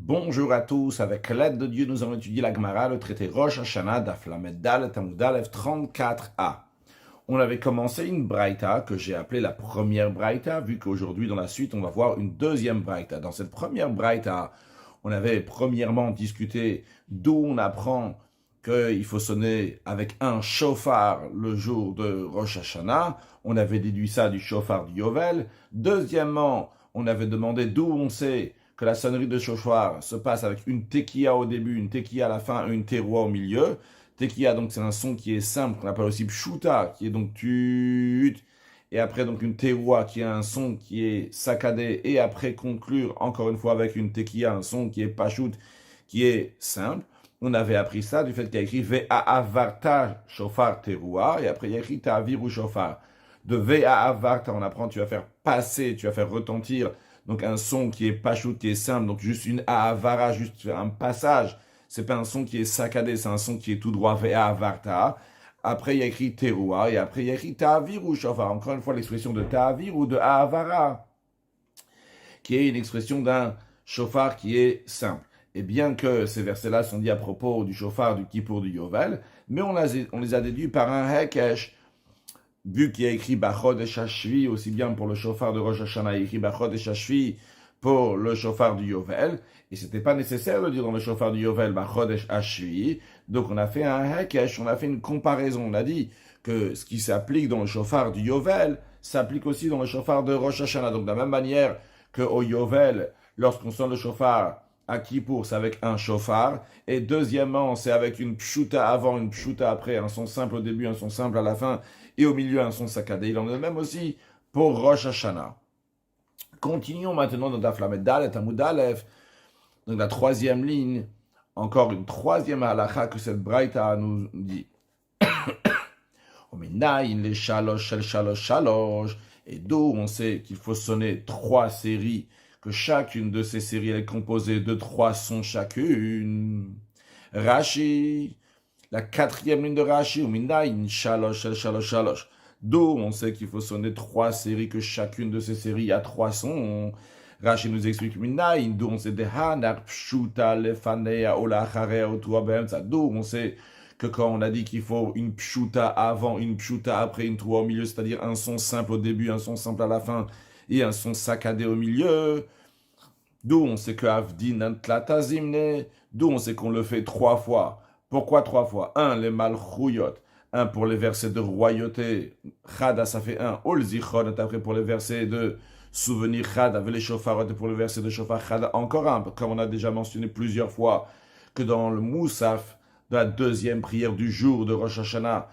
Bonjour à tous, avec l'aide de Dieu, nous allons étudier la Gemara, le traité Rosh Hashanah, Daf Lamed Dalet Amud Aleph 34a. On avait commencé une braïta que j'ai appelée la première braïta, vu qu'aujourd'hui, dans la suite, on va voir une deuxième braïta. Dans cette première braïta, on avait premièrement discuté d'où on apprend qu'il faut sonner avec un shofar le jour de Rosh Hashanah. On avait déduit ça du shofar du Yovel. Deuxièmement, on avait demandé d'où on sait que la sonnerie de shofar se passe avec une tekiya au début, une tekiya à la fin et une teroua au milieu. Tekiya, donc, c'est un son qui est simple, qu'on appelle aussi pshuta, qui est donc tut. Et après, donc, une teroua qui est un son qui est saccadé. Et après, conclure encore une fois avec une tekiya, un son qui est pashut, qui est simple. On avait appris ça du fait qu'il y a écrit Ve'a'avarta shofar teroua. Et après, il y a écrit Ta'aviru shofar. De Ve'a'avarta, on apprend, tu vas faire passer, tu vas faire retentir. Donc un son qui est pashut, qui est simple, donc juste une ahavara, juste un passage. C'est pas un son qui est saccadé, c'est un son qui est tout droit, ve'ahavarta. Après il y a écrit teroua, et après il y a écrit ta'avir ou shofar. Encore une fois l'expression de ta'avir ou de ahavara, qui est une expression d'un shofar qui est simple. Et bien que ces versets-là sont dits à propos du shofar, du kippour, du yovel, mais on les a déduits par un hekesh. Vu qu'il y a écrit Bachod et Shashvi, aussi bien pour le shofar de Rosh Hashanah, il y a écrit Bachod et Shashvi pour le shofar du Yovel, et c'était pas nécessaire de dire dans le shofar du Yovel Bachod et Shashvi, donc on a fait un hekesh, on a fait une comparaison, on a dit que ce qui s'applique dans le shofar du Yovel s'applique aussi dans le shofar de Rosh Hashanah, donc de la même manière qu'au Yovel, lorsqu'on sonne le shofar à Kippour, c'est avec un shofar, et deuxièmement, c'est avec une pshuta avant, une pshuta après, un son simple au début, un son simple à la fin, et au milieu un son saccadé. Il en est même aussi pour Rosh Hashanah. Continuons maintenant dans Daf Lamed Dalet Amud Aleph, donc la troisième ligne, encore une troisième halakha que cette braïta nous dit. Ominayin les shalosh shel shalosh shalosh, et d'où on sait qu'il faut sonner trois séries, que chacune de ces séries est composée de trois sons chacune. Rashi, la quatrième ligne de Rashi, ou Minayin, Shalosh, Shel, Shalosh, Shalosh. D'où on sait qu'il faut sonner trois séries, que chacune de ces séries a trois sons. Rashi nous explique Minayin, d'où on sait Dehanak, Pshuta, Lefanea, Olacharea, Otua, Behemza. D'où on sait que quand on a dit qu'il faut une Pshuta avant, une Pshuta après, une Troua au milieu, c'est-à-dire un son simple au début, un son simple à la fin, et un son saccadé au milieu. D'où on sait que Avdin Antlatazimne, d'où on sait qu'on le fait trois fois. Pourquoi trois fois? Un, les Malchouyot. Un pour les versets de royauté. Chada, ça fait un. Olzichon, après pour les versets de souvenir. Chada, avec les shofarot, pour les versets de shofar. Chada, encore un. Comme on a déjà mentionné plusieurs fois, que dans le Moussaf, de la deuxième prière du jour de Rosh Hashanah,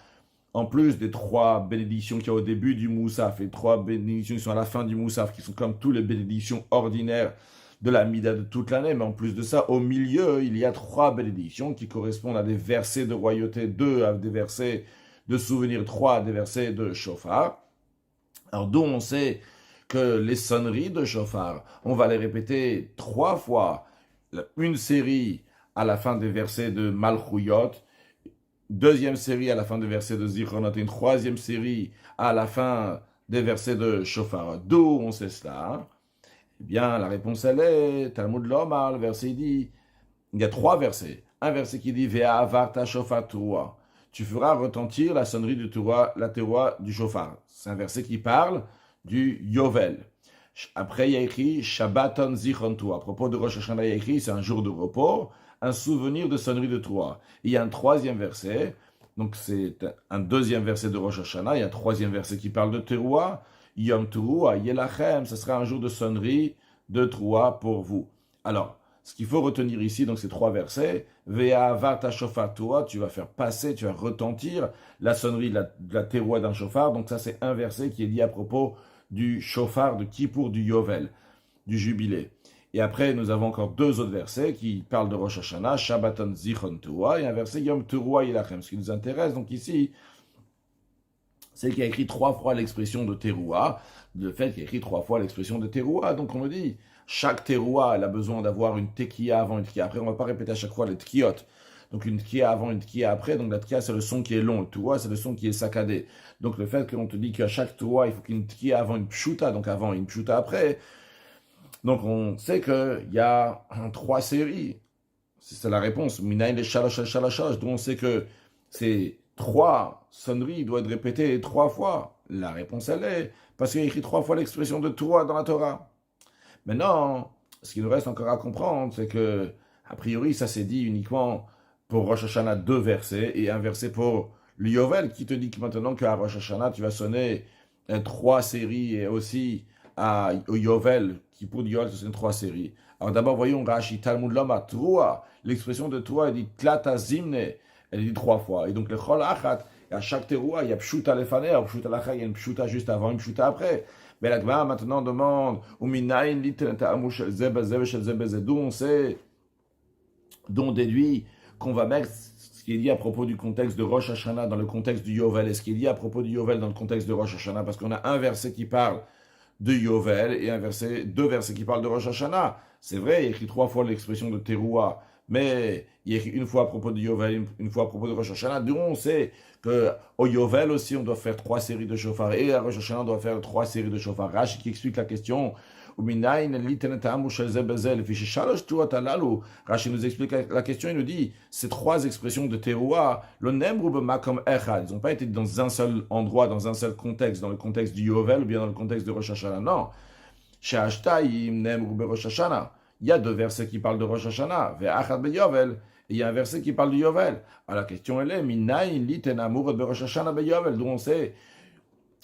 en plus des trois bénédictions qu'il y a au début du Moussaf et trois bénédictions qui sont à la fin du Moussaf, qui sont comme toutes les bénédictions ordinaires de la Mida de toute l'année, mais en plus de ça, au milieu, il y a trois bénédictions qui correspondent à des versets de royauté, deux à des versets de souvenir, trois à des versets de shofar. Alors d'où on sait que les sonneries de shofar, on va les répéter trois fois, une série à la fin des versets de Malchouyot, deuxième série à la fin des versets de Zichronot, et une troisième série à la fin des versets de shofar. D'où on sait cela? Eh bien, la réponse, elle est, Talmud Lomar, le verset dit, il y a trois versets. Un verset qui dit, Ve'avarta shofar teroua. Tu feras retentir la sonnerie du teroua, la teroua du shofar. C'est un verset qui parle du Yovel. Après, il y a écrit, Shabbaton zichron teroua. À propos de Rosh Hashanah, il y a écrit, c'est un jour de repos, un souvenir de sonnerie de teroua. Il y a un troisième verset, donc c'est un deuxième verset de Rosh Hashanah, il y a un troisième verset qui parle de teroua, Yom Teruah, Yelachem, ce sera un jour de sonnerie de Teruah pour vous. Alors, ce qu'il faut retenir ici, donc ces trois versets, Ve'avarta shofar Teruah, tu vas faire passer, tu vas retentir la sonnerie de la Teruah d'un shofar. Donc ça, c'est un verset qui est dit à propos du shofar de Kippour du Yovel, du jubilé. Et après, nous avons encore deux autres versets qui parlent de Rosh Hashanah, Shabbaton Zichron Teruah, et un verset Yom Teruah Yelachem. Ce qui nous intéresse, donc ici, c'est qu'il y a écrit trois fois l'expression de teroua, le fait qu'il y a écrit trois fois l'expression de teroua. Donc on me dit, chaque teroua, elle a besoin d'avoir une tekiya avant, une tekiya après. On ne va pas répéter à chaque fois les tkiyot. Donc une tekiya avant, une tekiya après. Donc la tekiya, c'est le son qui est long. Le teroua, c'est le son qui est saccadé. Donc le fait qu'on te dit qu'à chaque teroua, il faut qu'une tekiya avant une pshuta, donc avant une pshuta après, Donc on sait qu'il y a trois séries. C'est la réponse. Minayin le shalosh al shalosh. Donc on sait que ces trois sonneries doivent être répétées trois fois. La réponse, elle est parce qu'il y a écrit trois fois l'expression de Torah dans la Torah. Maintenant, ce qu'il nous reste encore à comprendre, c'est que, a priori, ça s'est dit uniquement pour Rosh Hashanah 2 versets et un verset pour le Yovel qui te dit que maintenant qu'à Rosh Hashanah, tu vas sonner trois séries et aussi au Yovel, qui pour Yovel, ce sont trois séries. Alors d'abord, voyons Rashi Talmud Lama Troa. L'expression de Troa, elle dit Tlata Zimne, elle dit trois fois. Et donc le Chol Achat, à chaque teroua, il y a Pshuta Lefaner, Pshuta Lacha, il y a une Pshuta juste avant, une Pshuta après. Mais la Gemara maintenant demande, Uminayin Liten Ta'amu Shel Zeb Zeb Shel Zeb Zedou, on sait, dont déduit qu'on va mettre ce qu'il dit à propos du contexte de Rosh Hashanah dans le contexte du Yovel, et ce qu'il dit à propos du Yovel dans le contexte de Rosh Hashanah, parce qu'on a un verset qui parle de Yovel et deux versets qui parlent de Rosh Hashanah. C'est vrai, il y a écrit trois fois l'expression de Teroua, mais il y a écrit une fois à propos de Yovel, une fois à propos de Rosh Hashanah. D'où on sait qu'au Yovel aussi, on doit faire trois séries de shofar, et à Rosh Hashanah, on doit faire trois séries de shofar. Rashi qui explique la question. Rashi nous explique la question, il nous dit, ces trois expressions de Teroua, ils n'ont pas été dans un seul endroit, dans un seul contexte, dans le contexte du Yovel ou bien dans le contexte de Rosh Hashanah. Non. Il y a deux versets qui parlent de Rosh Hashanah, et il y a un verset qui parle du Yovel. Alors la question elle est, d'où on sait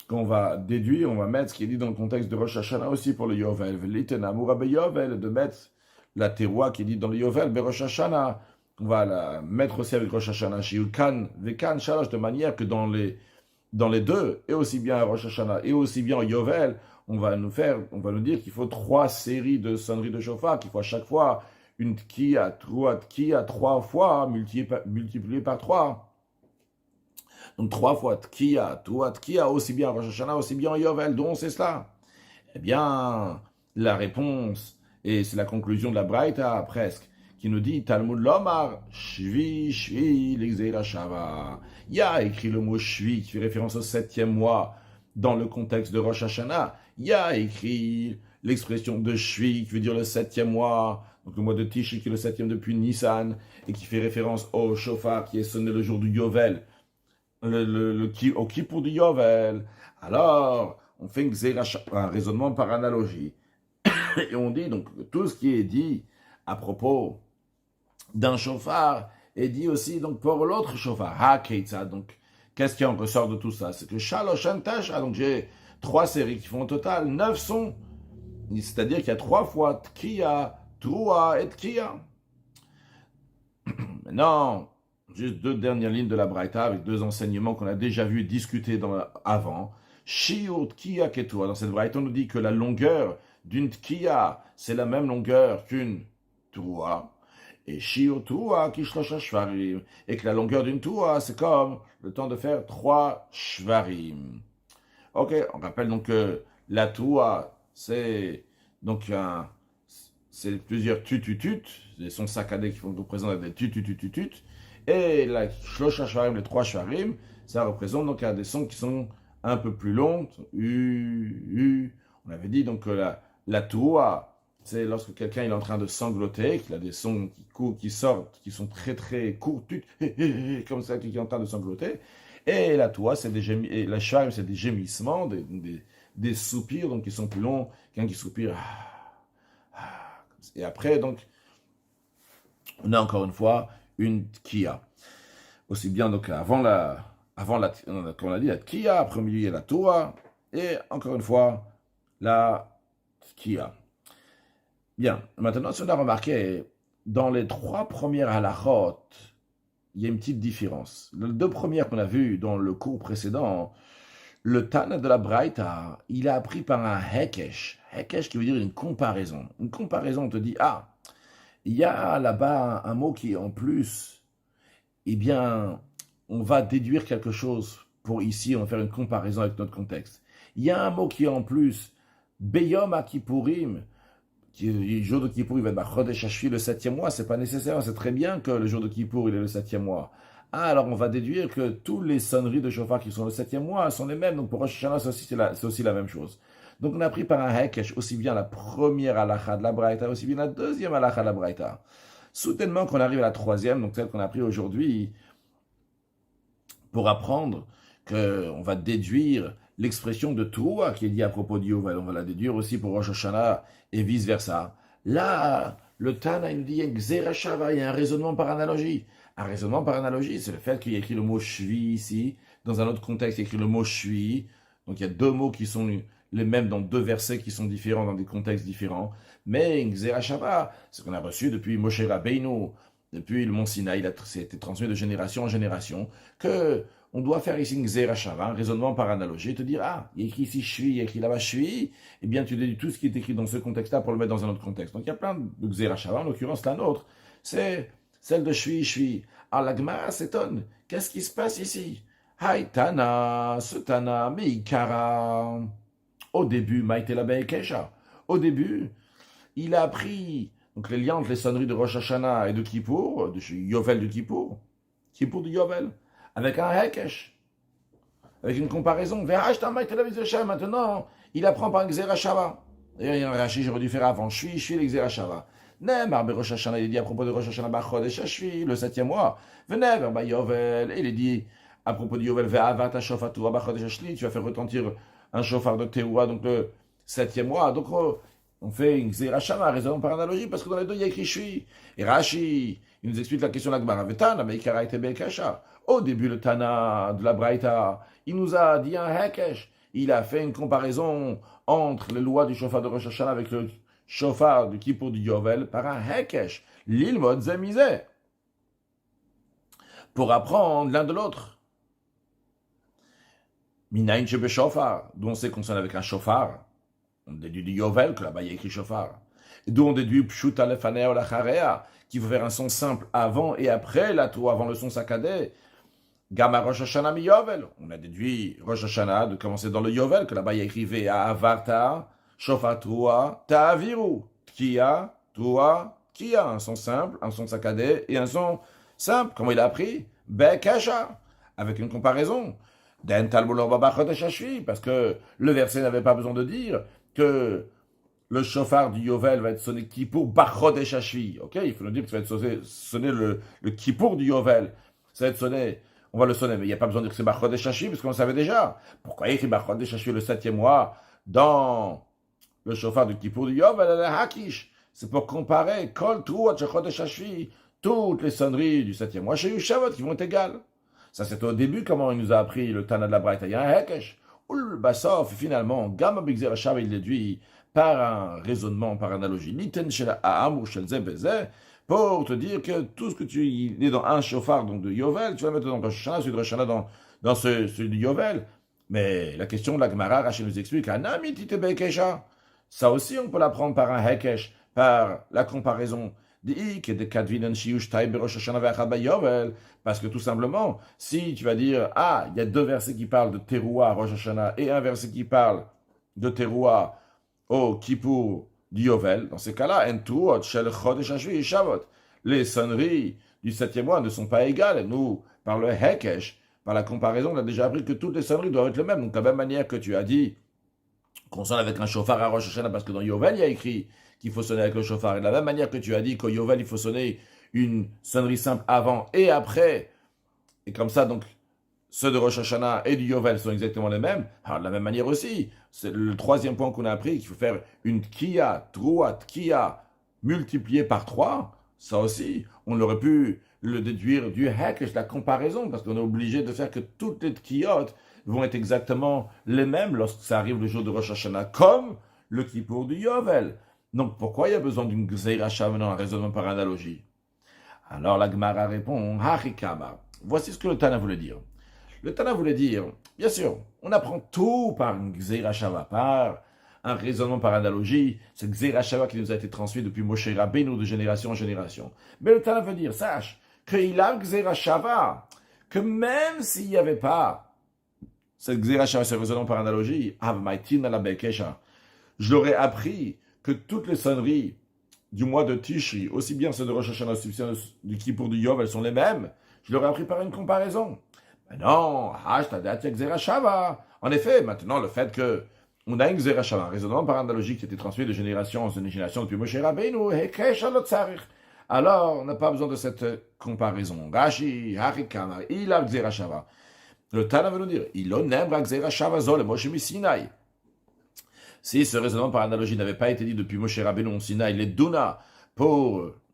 qu'on va déduire, on va mettre ce qui est dit dans le contexte de Rosh Hashanah aussi pour le Yovel. De mettre la teroua qui est dit dans le Yovel, Rosh Hashanah, on va la mettre aussi avec Rosh Hashanah, de manière que dans les deux, et aussi bien à Rosh Hashanah, et aussi bien au Yovel, on va nous dire qu'il faut trois séries de sonneries de shofar, qu'il faut à chaque fois une tkiya, trois fois, multiplié par trois. Donc trois fois tkiya, aussi bien à Rosh Hashanah, aussi bien au Yovel. D'où on sait cela? Eh bien, la réponse, et c'est la conclusion de la Braïta, presque, qui nous dit Talmud Lomar, Shvi, l'Exeira Shava. Il y a écrit le mot Shvi qui fait référence au 7e mois dans le contexte de Rosh Hashanah. Il y a écrit l'expression de Shvi qui veut dire le 7e mois, donc le mois de Tishi qui est le 7e depuis Nissan, et qui fait référence au shofar qui est sonné le jour du Yovel, au Kippour du Yovel. Alors, on fait un raisonnement par analogie. Et on dit donc que tout ce qui est dit à propos d'un shofar est dit aussi donc pour l'autre shofar. Donc, qu'est-ce qui en ressort de tout ça? C'est que Shalosh Antasha, donc j'ai trois séries qui font au total 9 sons. C'est-à-dire qu'il y a trois fois Tkiya, Troua et Tkiya. Maintenant, juste deux dernières lignes de la Braïta avec deux enseignements qu'on a déjà vu discuter avant. Shiur Tkiya Ketua. Dans cette Braïta, on nous dit que la longueur d'une Tkiya, c'est la même longueur qu'une Troua. Et Shiur Troua Kishlosha Shvarim. Et que la longueur d'une Troua, c'est comme le temps de faire 3 Shvarim. Ok, on rappelle donc que la Troua, c'est donc c'est plusieurs tututut, des sons saccadés qui représentent des tututututut, et la Shlosha Shvarim, les 3 Shvarim, ça représente donc des sons qui sont un peu plus longs, On avait dit donc que la Troua, c'est lorsque quelqu'un est en train de sangloter, qu'il a des sons qui sortent, qui sont très très courts, comme ça, qui est en train de sangloter. Et la Troua, c'est et la Shvarim, c'est des gémissements, des soupirs, donc qui sont plus longs, quelqu'un qui soupire. Et après, donc, on a encore une fois une Tkiya. Aussi bien, donc, comme on a dit, la Tkiya, après au milieu, il y a la Troua, et encore une fois, la Tkiya. Bien, maintenant, si on a remarqué, dans les 3 premières halachot, il y a une petite différence. Les 2 premières qu'on a vues dans le cours précédent, le Tana de la Braïta, il a appris par un Hekesh. Hekesh qui veut dire une comparaison. Une comparaison, on te dit, il y a là-bas un mot qui est en plus. Eh bien, on va déduire quelque chose pour ici, on va faire une comparaison avec notre contexte. Il y a un mot qui est en plus. Beyom Akipurim, le jour de Kippour, il va être Chodesh Hashvi, le 7e mois, c'est pas nécessaire, c'est très bien que le jour de Kippour, il est le 7e mois. Alors on va déduire que tous les sonneries de shofar qui sont le 7e mois sont les mêmes, donc pour Rosh Hashanah, c'est aussi la même chose. Donc on a pris par un Hekesh aussi bien la première halakha de la Braïta, aussi bien la deuxième halakha de la Braïta. Soudainement qu'on arrive à la troisième, donc celle qu'on a pris aujourd'hui, pour apprendre qu'on va déduire l'expression de Troua qui est dit à propos du Yovel. On va la déduire aussi pour Rosh Hashanah et vice-versa. Là, le Tana, il nous dit, il y a une Xerashava, il y a un raisonnement par analogie. Un raisonnement par analogie, c'est le fait qu'il y a écrit le mot shvi ici. Dans un autre contexte, il y a écrit le mot shvi. Donc il y a deux mots qui sont les mêmes dans deux versets qui sont différents dans des contextes différents. Mais une Xerashava, c'est ce qu'on a reçu depuis Moshe Rabbeinu, depuis le mont Sinaï, ça a été transmis de génération en génération, que on doit faire ici une Xerashava, un raisonnement par analogie, te dire, ah, il y a écrit ici shvi, il y a écrit là-bas shvi, eh bien tu déduis tout ce qui est écrit dans ce contexte-là pour le mettre dans un autre contexte. Donc il y a plein de Xerashava, en l'occurrence la nôtre, c'est celle de shvi, shvi. Alors la Gemara s'étonne, qu'est-ce qui se passe ici? Haïtana, ce Tana, Meikara. Au début, Maïtela Beikesha. Au début, il a appris donc les liens entre les sonneries de Rosh Hashanah et de Kippour, de Yovel de Kippour, Kippour de Yovel, avec un Hekesh, avec une comparaison. Maintenant, il apprend par un Xerashava. D'ailleurs, il y a un Rashi, j'aurais dû faire avant. Je suis le Xerashava. Nemar Rosh Hashanah, il dit à propos de Rosh Hashanah, Bachodesh Hashvi, le 7e mois. Venever Yovel, et il est dit à propos de Yovel, Ve'avat Shofatura Bachodesh Hashli, tu vas faire retentir un chauffard de Teroua, donc le 7e mois. Donc, on fait une Xerashava, raison par analogie, parce que dans les deux, il y a écrit Shui. Et Rashi, il nous explique la question de la Gemara. Vetana, Meikara et Bekasha. Au début, le Tana de la Braïta, il nous a dit un Hekesh. Il a fait une comparaison entre les lois du chauffard de Rosh Hashanah avec le chauffard du Kippour du Yovel par un Hekesh. L'ilmod zemizé. Pour apprendre l'un de l'autre. Minayin shebe shofar. D'où on sait qu'on sonne avec un chauffard. On déduit du Yovel, que là-bas il y a écrit chauffard. D'où on déduit Pshuta lefanea ou lacharea, qu'il faut faire un son simple avant et après la tour, avant le son saccadé. Gamma Rosh Hashanah mi Yovel. On a déduit Rosh Hashanah de commencer dans le Yovel, que là-bas il y a écrit Vea avarta, shofatua, ta'aviru, tkia, tua, kia. Un son simple, un son saccadé et un son simple. Comment il a appris? Bekasha. Avec une comparaison. Parce que le verset n'avait pas besoin de dire que le chauffard du Yovel va être sonné Kippour Bachodesh Hashvi. Ok, il faut nous dire que ça va être sonné le Kippour du Yovel. Ça va être sonné, on va le sonner, mais il n'y a pas besoin de dire que c'est Bachodesh Hashvi, parce qu'on le savait déjà. Pourquoi il écrit Bachodesh Hashvi le 7e mois dans le chauffard du Kippour du Yovel à la Hakish? C'est pour comparer Kol Truat Chodesh Hashvi, toutes les sonneries du 7e mois chez Yushavot qui vont être égales. Ça, c'est au début comment il nous a appris le Tana de la Braïta. Il y a un Hekesh. Oul Bassof, finalement, Gamma Bigzer Shav, il déduit par un raisonnement, par analogie. Niten Shel Aham ou Shel Zebeze, pour te dire que tout ce que tu es dans un chauffard donc de Yovel, tu vas mettre dans Rosh Hashanah, celui de Rosh Hashanah dans celui de Yovel. Mais la question de la Gemara, Rachel nous explique, Anami Tite Bekesha. Ça aussi, on peut l'apprendre par un Hekesh, par la comparaison. Parce que tout simplement, si tu vas dire, ah, il y a deux versets qui parlent de Teroua, Rosh Hashanah, et un verset qui parle de Teroua au Kippour du Yovel, dans ces cas-là, les sonneries du 7e mois ne sont pas égales. Nous, par le Hekesh, par la comparaison, on a déjà appris que toutes les sonneries doivent être les mêmes. Donc, de la même manière que tu as dit qu'on sonne avec un chauffard à Rosh Hashanah, parce que dans Yovel, il y a écrit qu'il faut sonner avec le chauffard. Et de la même manière que tu as dit qu'au Yovel, il faut sonner une sonnerie simple avant et après. Et comme ça, donc, ceux de Rosh Hashanah et du Yovel sont exactement les mêmes. Alors, de la même manière aussi, c'est le troisième point qu'on a appris, qu'il faut faire une Tkia, Troua, Tkia, multipliée par 3. Ça aussi, on aurait pu le déduire du Hekesh, la comparaison, parce qu'on est obligé de faire que toutes les Tkiot vont être exactement les mêmes lorsque ça arrive le jour de Rosh Hashanah, comme le Kippour du Yovel. Donc, pourquoi il y a besoin d'une Gzeirasha maintenant, un raisonnement par analogie? Alors, la Gemara répond, Harikama. Voici ce que le Tana voulait dire. Le Tana voulait dire, bien sûr, on apprend tout par une Gzeirashava, par un raisonnement par analogie, cette Gzeirashava qui nous a été transmise depuis Moshe Rabbeinu de génération en génération. Mais le Tana veut dire, sache, qu'il a Gzeirashava, que même s'il n'y avait pas cette Gzeirashava, ce raisonnement par analogie, je l'aurais appris que toutes les sonneries du mois de Tishri, aussi bien ceux de Rosh Hashanah, aussi bien du Kippour du Yov, elles sont les mêmes. Je l'aurais appris par une comparaison. Mais non, en effet, maintenant, le fait que on a une Xerashava, un raisonnement par analogie qui a été transmis de génération en génération depuis Moshe Rabbeinu, alors on n'a pas besoin de cette comparaison. Rashi, Harikama, il a Xerashava. Le Tana veut nous dire, il onem Xerashava zol, Moshe Misinaï. Si ce raisonnement par analogie n'avait pas été dit depuis Moshe Rabbeinu en Sinaï, les Duna,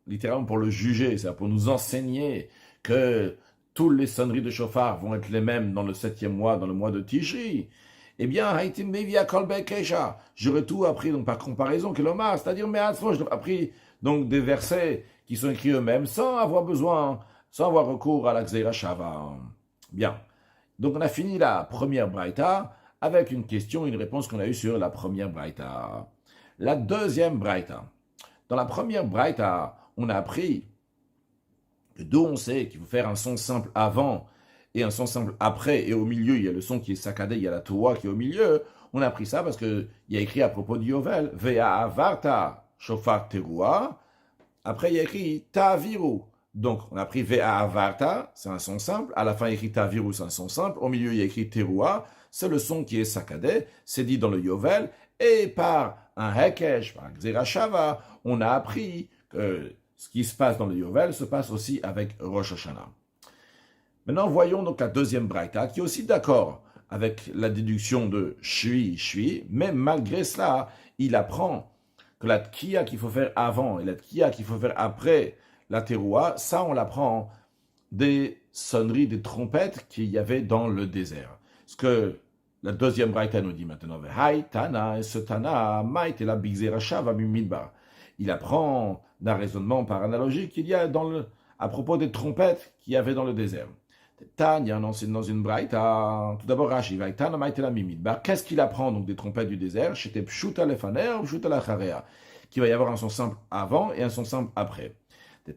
littéralement pour le juger, c'est-à-dire pour nous enseigner que toutes les sonneries de chauffard vont être les mêmes dans le 7e mois, dans le mois de Tishri, eh bien, Haïtim Mevia Kolbe Kesha, j'aurais tout appris donc par comparaison que l'Omar, c'est-à-dire j'ai appris donc des versets qui sont écrits eux-mêmes sans avoir recours à la Xeira Shava. Bien. Donc on a fini la première Braïta avec une question et une réponse qu'on a eue sur la première Braïta. La deuxième Braïta. Dans la première Braïta, on a appris que d'où on sait qu'il faut faire un son simple avant et un son simple après, et au milieu, il y a le son qui est saccadé, il y a la Torah qui est au milieu. On a appris ça parce qu'il y a écrit à propos du Yovel, Vea avarta shofar teruah. Après, il y a écrit Ta'aviru. Donc, on a pris Vea avarta, c'est un son simple. À la fin, il y a écrit Ta'aviru, c'est un son simple. Au milieu, il y a écrit teruah, c'est le son qui est saccadé. C'est dit dans le Yovel. Et par un Hekesh, par Xerashava, on a appris que ce qui se passe dans le Yovel se passe aussi avec Rosh Hashanah. Maintenant, voyons donc la deuxième Braïta, qui est aussi d'accord avec la déduction de Shui, mais malgré cela, il apprend que la Tkiya qu'il faut faire avant et la Tkiya qu'il faut faire après la Teruah, ça on l'apprend des sonneries, des trompettes qu'il y avait dans le désert. Ce que la deuxième Braïta nous dit maintenant, Tana, et ce Tana, Maït et la Bigzerashava Mimidbar. Il apprend d'un raisonnement par analogie qu'il y a à propos des trompettes qu'il y avait dans le désert. Tanya, non, c'est dans une braïta. Tout d'abord, Rashi, Vaitana Maïtela Mimidbar. Qu'est-ce qu'il apprend donc des trompettes du désert? C'était Pshuta Lefaner ou Pshuta Lacharea. Qu'il va y avoir un son simple avant et un son simple après.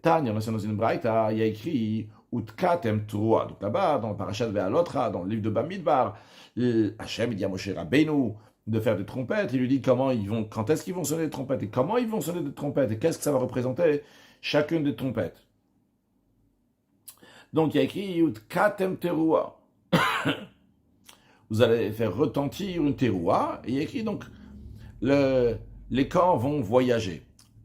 Tanya, non, c'est dans une braïta. Il y a écrit Utkatem Turua. Donc là-bas, dans le Parashat Ve'alotra, dans le livre de Bamidbar, Hachem, il dit à Moshe Rabbeinu de faire des trompettes. Il lui dit quand est-ce qu'ils vont sonner des trompettes et comment ils vont sonner des trompettes et qu'est-ce que ça va représenter chacune des trompettes. Donc, il y a écrit Katem Teruah. Vous allez faire retentir une Teruah. Et il y a écrit donc les camps vont voyager.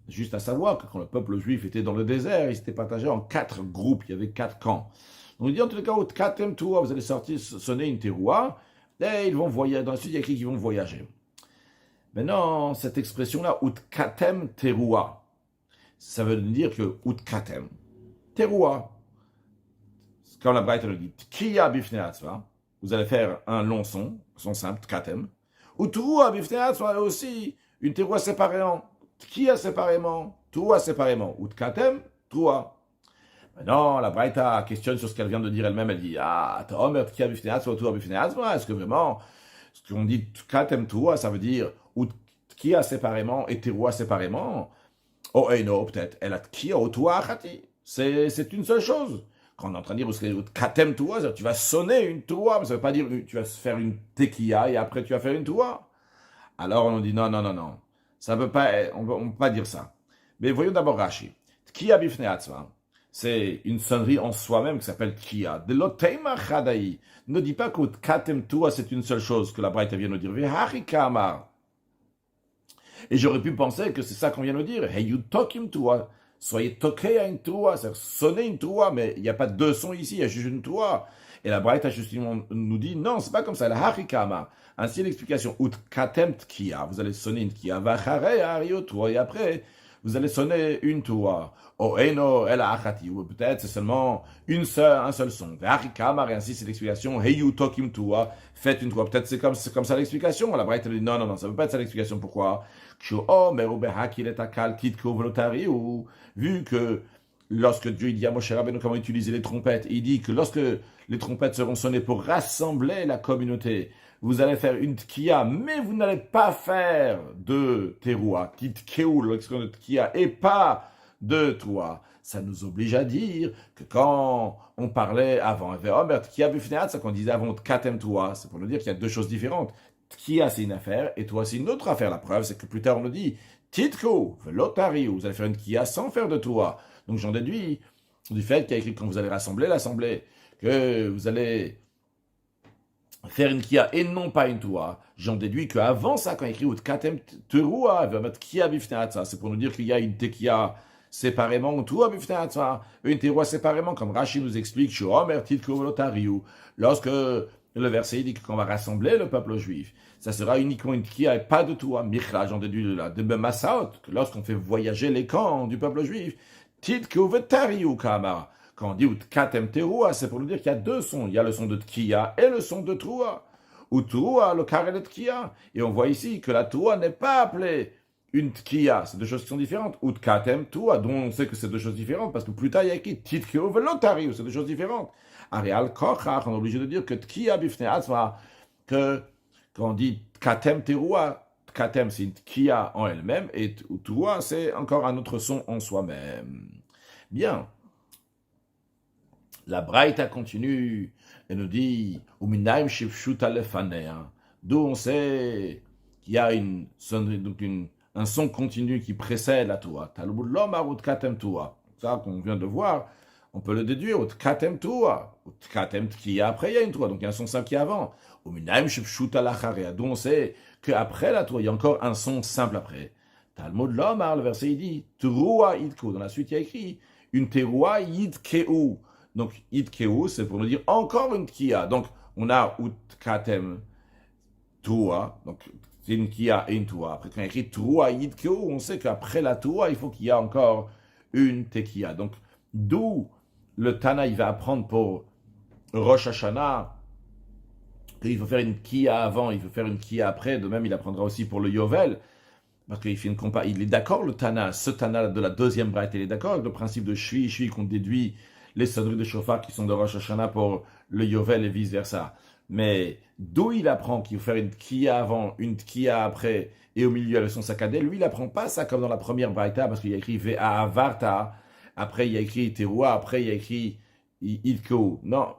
Juste à savoir que quand le peuple juif était dans le désert, il s'était partagé en 4 groupes. Il y avait 4 camps. Donc, il dit en tout cas Katem Teruah, vous allez sonner une Teruah. Et ils vont voyager. Dans la suite, il y a écrit qu'ils vont voyager. Maintenant, cette expression-là, Utkatem Teruah, ça veut dire que Utkatem Teruah. Quand la Braïta le dit, Tkiya bifnei atzva, vous allez faire un long son simple, tkatem. Ou Teruah bifnei atzva, aussi une Teruah séparément. Tkiya séparément, Teruah séparément. Ou tkatem, Teruah. Maintenant, la Braïta questionne sur ce qu'elle vient de dire elle-même. Elle dit, Ta'omer Tkiya bifnei atzva, ou Teruah bifnei atzva. Est-ce que vraiment, ce qu'on dit tkatem, Teruah, ça veut dire ou Tkiya séparément et Teruah séparément? Oh, et non, peut-être. Elle a Tkiya ou Teruah achati. C'est une seule chose. Quand on est en train de dire Katem Teruah, tu vas sonner une Teruah, mais ça ne veut pas dire tu vas faire une Tekiya et après tu vas faire une Teruah. Alors on dit non. Ça peut pas, on ne peut pas dire ça. Mais voyons d'abord Rashi. Tkiya bifnei atzva, c'est une sonnerie en soi-même qui s'appelle Tkiya. De l'oteima chadaï. Ne dis pas que Katem Teruah c'est une seule chose que la Braïta vient nous dire. Vehari kamar. Et j'aurais pu penser que c'est ça qu'on vient nous dire. Hey, you tokim Teruah. Soyez toqués à une Teruah, c'est-à-dire sonnez une Teruah, mais il n'y a pas de 2 sons ici, il y a juste une Teruah. Et la Braïta justement nous dit, non, c'est pas comme ça, la harikama. Ainsi l'explication, ut katem tkiya, vous allez sonner une tkiya, vachare ario Teruah, et après, vous allez sonner une Teruah. O eno el achati, ou peut-être c'est seulement un seul son. Harikama, et ainsi c'est l'explication, heyu tokim Teruah, faites une Teruah. Peut-être c'est comme ça l'explication. La Braïta dit, non, ça ne veut pas être ça l'explication. Pourquoi? Vu que lorsque Dieu dit à Moshe Rabbeinu comment utiliser les trompettes, il dit que lorsque les trompettes seront sonnées pour rassembler la communauté, vous allez faire une tkiya, mais vous n'allez pas faire de teruah, titkeu, l'expression de tkiya, et pas de teruah. Ça nous oblige à dire que quand on parlait avant, ça qu'on disait avant katem teruah, c'est pour nous dire qu'il y a 2 choses différentes. Tkiya, c'est une affaire, et toi, c'est une autre affaire. La preuve, c'est que plus tard, on nous dit Titko, velotari, vous allez faire une tkiya sans faire de Teruah. Donc, j'en déduis du fait qu'il y a écrit quand vous allez rassembler l'assemblée, que vous allez faire une kia et non pas une toua, j'en déduis qu'avant ça, quand il écrit Utkatem Teroua, il va mettre kia bifneatza. C'est pour nous dire qu'il y a une tekia séparément, ou toua bifneatza, une teroua séparément, comme Rashi nous explique, Shomer Titkovolotariu, lorsque le verset dit qu'on va rassembler le peuple juif, ça sera uniquement une kia et pas de toua. Michla, j'en déduis de là, de Bemasaot, que lorsqu'on fait voyager les camps du peuple juif, Titkovolotariu Kamara. Quand on dit Utkatem Teroua, c'est pour nous dire qu'il y a deux sons. Il y a le son de Tkia et le son de Troua. Ou Troua, le carré de Tkia. Et on voit ici que la Troua n'est pas appelée une Tkia. C'est deux choses qui sont différentes. Utkatem Troua, dont on sait que c'est deux choses différentes, parce que plus tard il y a écrit Titkeo Velotariu, c'est deux choses différentes. Areal Kochach, on est obligé de dire que Tkia Bifne Atzma, que quand on dit Tkatem Teroua, Tkatem c'est une Tkia en elle-même, et Troua c'est encore un autre son en soi-même. Bien. La Braïta continue et nous dit Uminaim shifshuta lefanea. D'où on sait qu'il y a un son continu qui précède la Toua. Talmud lomar utkatem Toua. Ça qu'on vient de voir, on peut le déduire. Utkatem Toua. Utkatem Tkia. Après, il y a une Toua. Donc il y a un son simple qui est avant. Uminaim shifshuta lacharea. D'où on sait qu'après la Toua, il y a encore un son simple après. Talmud lomar, le verset il dit Teroua idko. Dans la suite, il y a écrit une Teroua idkeu. Donc, Itkeu, c'est pour nous dire encore une Tkia. Donc, on a Utkatem Toua. Donc, c'est une Tkia et une Toua. Après, quand il y a écrit Toua Itkeu, on sait qu'après la Toua, il faut qu'il y ait encore une Tekia. Donc, d'où le Tana, il va apprendre pour Rosh Hashanah qu'il faut faire une Kia avant, il faut faire une Kia après. De même, il apprendra aussi pour le Yovel. Parce qu'il fait il est d'accord, le Tana, ce Tana de la deuxième braïta, il est d'accord avec le principe de Shui qu'on déduit les sonneries de chauffard qui sont de Rosh Hashanah pour le Yovel et vice-versa. Mais d'où il apprend qu'il faut faire une Kia avant, une Kia après, et au milieu le son saccadé, lui il n'apprend pas ça comme dans la première braïta, parce qu'il y a écrit Ve'a Avarta, après il y a écrit Teroua, après il y a écrit Ilko, non,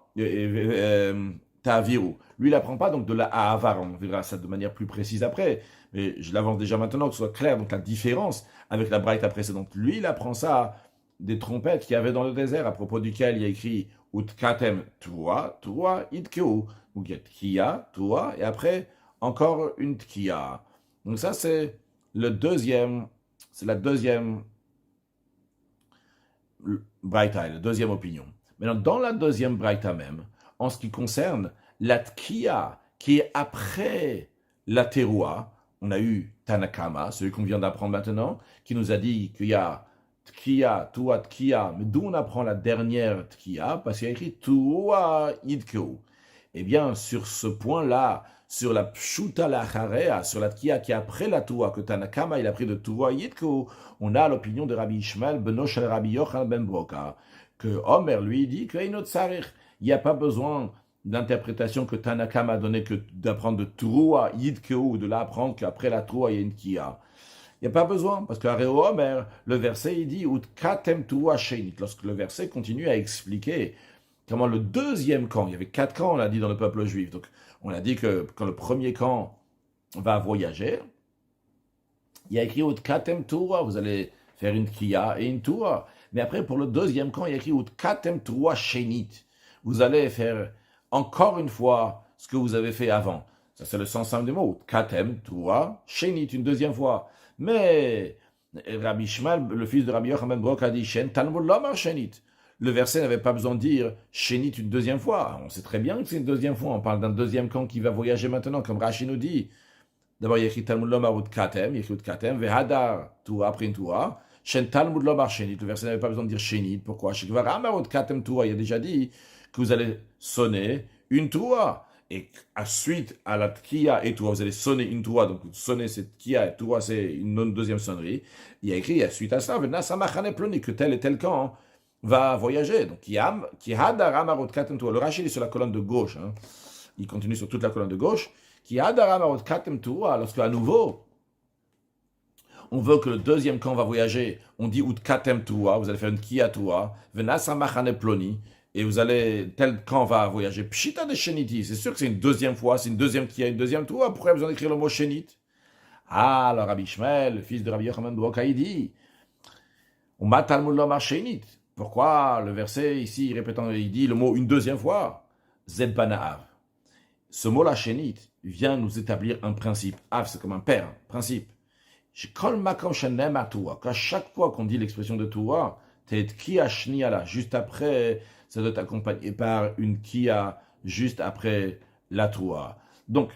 Ta'aviru. Lui il n'apprend pas donc de la Avar, on verra ça de manière plus précise après, mais je l'avance déjà maintenant, que ce soit clair, donc la différence avec la braïta précédente. Lui il apprend ça des trompettes qu'il y avait dans le désert, à propos duquel il y a écrit Utkatem Toua, Toua Itkeu. Donc il y a Tkia, Toua, et après encore une Tkia. Donc ça c'est la deuxième braïta, la deuxième opinion. Maintenant, dans la deuxième braïta même, en ce qui concerne la Tkia, qui est après la Teroua, on a eu Tanakama, celui qu'on vient d'apprendre maintenant, qui nous a dit qu'il y a Tkia, Toua, Tkia, mais d'où on apprend la dernière Tkia, parce qu'il y a écrit Toua Idkeu. Eh bien, sur ce point-là, sur la Pshuta Lacharea, sur la Tkia qui est après la Toua, que Tanakama il a pris de Toua Idkeu, on a l'opinion de Rabbi Ishmael, Benosh al Rabbi Yochanan ben Broka, que Omer lui dit qu'il n'y a pas besoin d'interprétation que Tanakama a donné que d'apprendre de Toua Idkeu, de l'apprendre qu'après la Toua il y a une Tkia. Il n'y a pas besoin, parce qu'à Omer, le verset, il dit Utkatem Toua Shenit. Lorsque le verset continue à expliquer comment le deuxième camp, il y avait 4 camps, on l'a dit dans le peuple juif. Donc, on a dit que quand le premier camp va voyager, il y a écrit Utkatem Toua, vous allez faire une Kia et une Toua. Mais après, pour le deuxième camp, il y a écrit Utkatem Toua Shenit. Vous allez faire encore une fois ce que vous avez fait avant. Ça, c'est le sens simple du mot. Utkatem Toua Shenit, une deuxième fois. Mais Rabbi Shmuel, le fils de Rabbi Yochanan ben Broka, a dit Shen Talmud Lomar Shenit. Le verset n'avait pas besoin de dire Shenit une deuxième fois. On sait très bien que c'est une deuxième fois. On parle d'un deuxième camp qui va voyager maintenant, comme Rashi nous dit. D'abord, il y a écrit Talmud Lomar Utkatem, il y a écrit Utkatem, Vehadar Toua, après une Toua. Shen Talmud Lomar Shenit. Le verset n'avait pas besoin de dire Shenit. Pourquoi? Shekvar Amar Utkatem Toua. Il a déjà dit que vous allez sonner une Toua. Et à suite à la Tkia et Toua, vous allez sonner une Toua, donc sonner cette Tkia et Toua, c'est une deuxième sonnerie. Il y a écrit, à suite à ça, que tel et tel camp va voyager. Donc, le Rachid est sur la colonne de gauche, hein. Il continue sur toute la colonne de gauche. Lorsque à nouveau, on veut que le deuxième camp va voyager, on dit Utkatem Toua, vous allez faire une Kia Toua, Venasamachane Ploni, et vous allez, tel camp va voyager. Pshita de Sheniti, c'est sûr que c'est une deuxième fois, c'est une deuxième Kia, une deuxième Toua, pourquoi vous en écrire le mot Shenit? Ah, alors Rabbi Ishmael, le fils de Rabbi Yochanan ben Broka, il dit, on m'a Talmud Lomar Shenit. Pourquoi le verset ici, il dit le mot une deuxième fois? Zed Banaav. ce mot-là, Shenit, vient nous établir un principe. Av, c'est comme un père, principe. Qu'à chaque fois qu'on dit l'expression de Torah, t'es kia shniala, juste après, ça doit être accompagné par une kia juste après la Torah. Donc,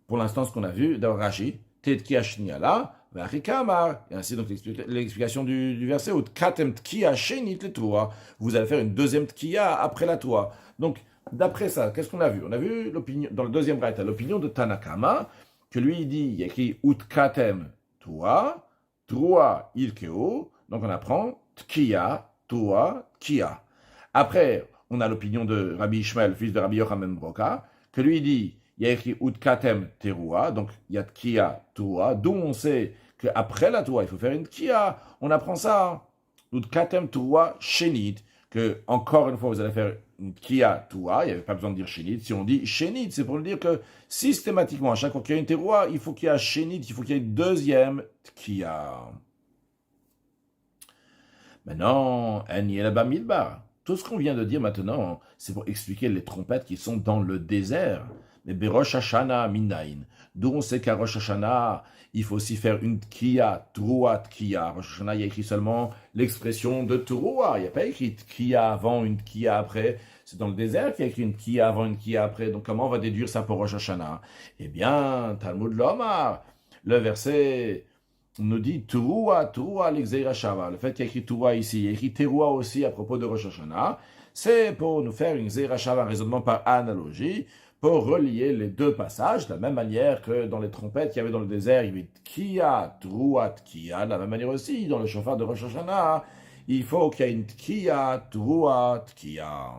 pour l'instant, ce qu'on a vu dans Rashi, t'es kia shniala, v'achikamar, et ainsi donc l'explication du verset, où katem tkia shenit le Torah, vous allez faire une deuxième tkia après la Torah. Donc, d'après ça, qu'est-ce qu'on a vu? On a vu l'opinion, dans le deuxième braïta, l'opinion de Tanakama, que lui il dit, il y a écrit utkatem Tua, Trua, Ilkeo. Donc on apprend Tkia, Tua, Tkia. Après, on a l'opinion de Rabbi Ishmael, fils de Rabbi Yochanan Broka, que lui dit, il y a écrit Utkatem Terua, donc il y a Tkia, Tua, d'où on sait qu'après la Tua, il faut faire une Tkia. On apprend ça. Utkatem Tua, Shenit, que encore une fois, vous allez faire une Tkia, Tua, il n'y avait pas besoin de dire Shenit. Si on dit Shenit, c'est pour dire que systématiquement, à chaque fois qu'il y a une Terua, il faut qu'il y ait Shenit, il faut qu'il y ait une deuxième Tkia. Maintenant, tout ce qu'on vient de dire maintenant, c'est pour expliquer les trompettes qui sont dans le désert. Mais Berosh Hashanah Minain, d'où on sait qu'à Rosh Hashanah, il faut aussi faire une Tkia, Trua Tkia. Rosh Hashanah, il y a écrit seulement l'expression de Trua. Il n'y a pas écrit Tkia avant, une Tkia après. C'est dans le désert qu'il y a écrit une Tkia avant, une Tkia après. Donc comment on va déduire ça pour Rosh Hashanah? Eh bien, Talmud Lomar, le verset nous dit Trua, Trua, l'Exeira Shava. Le fait qu'il y a écrit Trua ici, il y a écrit Terua aussi à propos de Rosh Hashanah, c'est pour nous faire une Xeira Shava, un raisonnement par analogie, pour relier les deux passages, de la même manière que dans les trompettes qu'il y avait dans le désert, il y avait Tkia, Trua, Tkia, de la même manière aussi, dans le chauffard de Rosh Hashanah, il faut qu'il y ait une Tkia, Trua, Tkia.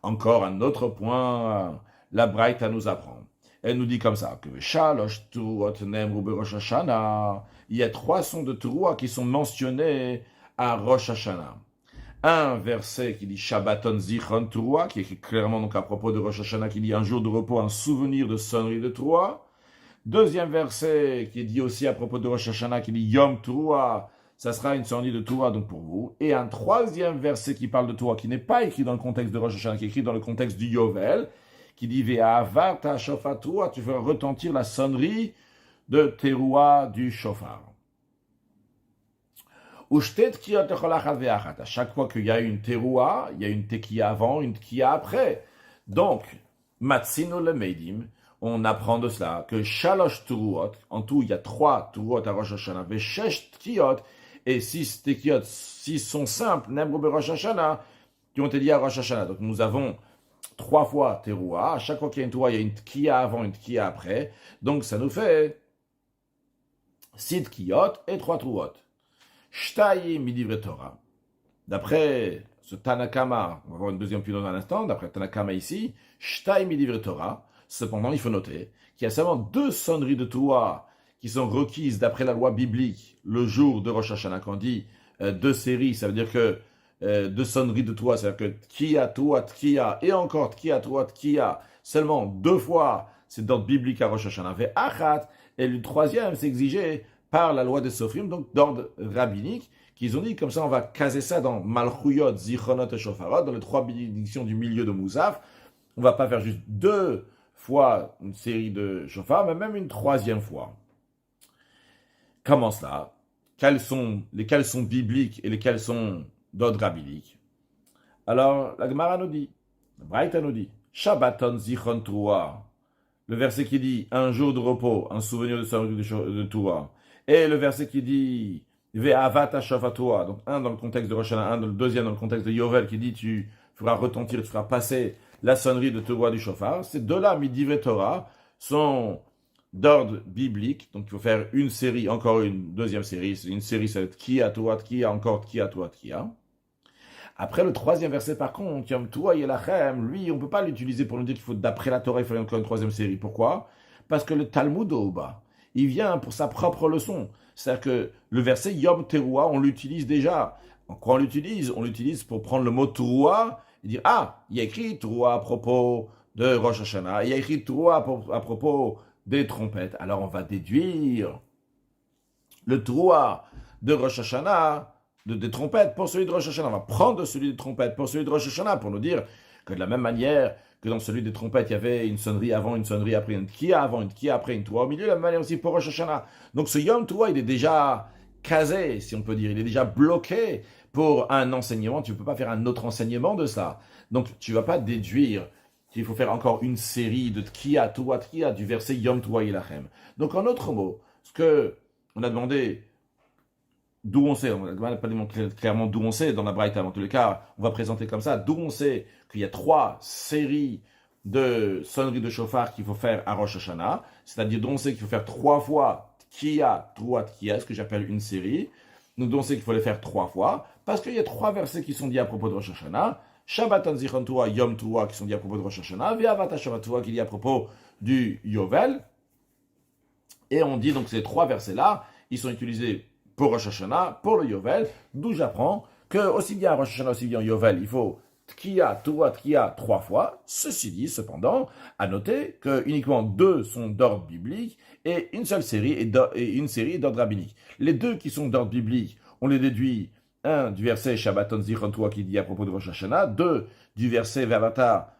Encore un autre point, la Braïta nous apprend. Elle nous dit comme ça, que Shalosh Turuot Nemru Rosh Hashanah, il y a 3 sons de Turua qui sont mentionnés à Rosh Hashanah. Un verset qui dit Shabbaton Zichron Turua, qui est clairement donc à propos de Rosh Hashanah, qui dit un jour de repos, un souvenir de sonnerie de Turua. Deuxième verset qui dit aussi à propos de Rosh Hashanah, qui dit Yom Turua, ça sera une sonnerie de Turua donc pour vous. Et un troisième verset qui parle de Turua, qui n'est pas écrit dans le contexte de Rosh Hashanah, qui est écrit dans le contexte du Yovel, qui dit Ve'avar ta shofar Turua, tu feras retentir la sonnerie de Teruah du shofar. À chaque fois qu'il y a une Teruah, il y a une Tekia avant, une Tekia après. Donc, Matsino le Meidim, on apprend de cela que Shalosh Teruot, en tout il y a 3 Teruot à Rosh Hashanah, Veshesh Tekiot, et 6 Tekiot, 6 sont simples, Nemru be Rosh Hashanah, qui ont été liés à Rosh Hashanah. Donc nous avons 3 fois Teruah, à chaque fois qu'il y a une Teruah, il y a une Tkia avant, une Tkia après. Donc ça nous fait 6 Tkiot et 3 Teruot. Shtai midivre Torah. D'après ce Tanakama, on va voir une deuxième opinion dans un instant, d'après Tanakama ici, Shtai midivre Torah. Cependant, il faut noter qu'il y a seulement 2 sonneries de Torah qui sont requises d'après la loi biblique le jour de Rosh Hashanah. Quand on dit 2 séries, ça veut dire que 2 sonneries de Torah, c'est-à-dire que Tkia, Torah, Tkia, et encore Tkia, Torah, Tkia, seulement 2 fois, c'est d'ordre biblique à Rosh Hashanah. Ve'achat, et le troisième, c'est exigé par la loi des Sofrim, donc d'ordre rabbinique, qu'ils ont dit, comme ça on va caser ça dans Malchuyot, Zichronot et Shofarot, dans les 3 bénédictions du milieu de Mousaf. On va pas faire juste 2 fois une série de Shofar, mais même une 3e fois. Comment cela? Lesquels sont bibliques et lesquels sont d'ordre rabbinique? Alors, la Gemara nous dit, la Braïta nous dit, Shabbaton Zichron Trua, le verset qui dit un jour de repos, un souvenir de Trua. Et le verset qui dit Ve'avat Shofatoa, donc un dans le contexte de Rosh Hashanah, un dans le deuxième dans le contexte de Yovel, qui dit tu feras retentir, tu feras passer la sonnerie de Teruah du shofar. Ces deux-là, midivre Torah, sont d'ordre biblique, donc il faut faire une série, encore une deuxième série. Une série, ça va être Tkia, Torah, Tkia, encore Tkia, Torah, Tkia. Après le 3e verset, par contre, Yom Torah Yelachem, lui, on ne peut pas l'utiliser pour nous dire qu'il faut, d'après la Torah, il faut encore une 3e série. Pourquoi? Parce que le Talmud Oba, il vient pour sa propre leçon. C'est-à-dire que le verset Yom Teruah, on l'utilise déjà. Quand on l'utilise pour prendre le mot Teruah et dire ah, il y a écrit Teruah à propos de Rosh Hashanah, il y a écrit Teruah à propos des trompettes. Alors on va déduire le Teruah de Rosh Hashanah, des trompettes pour celui de Rosh Hashanah. On va prendre celui des trompettes pour celui de Rosh Hashanah pour nous dire Que de la même manière que dans celui des trompettes, il y avait une sonnerie avant, une sonnerie après, une tkiya avant, une tkiya après, une toua au milieu, de la même manière aussi pour Rosh Hashanah. Donc ce Yom Toua, il est déjà casé, si on peut dire, il est déjà bloqué pour un enseignement. Tu ne peux pas faire un autre enseignement de ça. Donc tu ne vas pas déduire qu'il faut faire encore une série de tkiya, toua, tkiya du verset Yom Toua Ilachem. Donc en autre mot, ce que on a demandé, d'où on sait, on n'a pas démontré clairement d'où on sait dans la Braïta, en tous les cas, on va présenter comme ça, d'où on sait qu'il y a 3 séries de sonneries de chauffard qu'il faut faire à Rosh Hashanah, c'est-à-dire d'où on sait qu'il faut faire 3 fois Tkiya, Troua, Tkiya, ce que j'appelle une série, donc d'où on sait qu'il faut les faire 3 fois, parce qu'il y a 3 versets qui sont dits à propos de Rosh Hashanah, Shabbat Zichron Toua, Yom Toua, qui sont dits à propos de Rosh Hashanah, Ve'avat Shabbat Toua, qui est dit à propos du Yovel, et on dit donc ces 3 versets-là, ils sont utilisés pour Rosh Hashanah, pour le Yovel, d'où j'apprends que aussi bien à Rosh Hashanah, aussi bien au Yovel, il faut Tkiya, Toua, Tkiya 3 fois. Ceci dit, cependant, à noter que uniquement 2 sont d'ordre biblique et une seule série est une série d'ordre rabbinique. Les 2 qui sont d'ordre biblique, on les déduit, un du verset Shabbaton Zichron Toua qui dit à propos de Rosh Hashanah, 2 du verset Ve'avata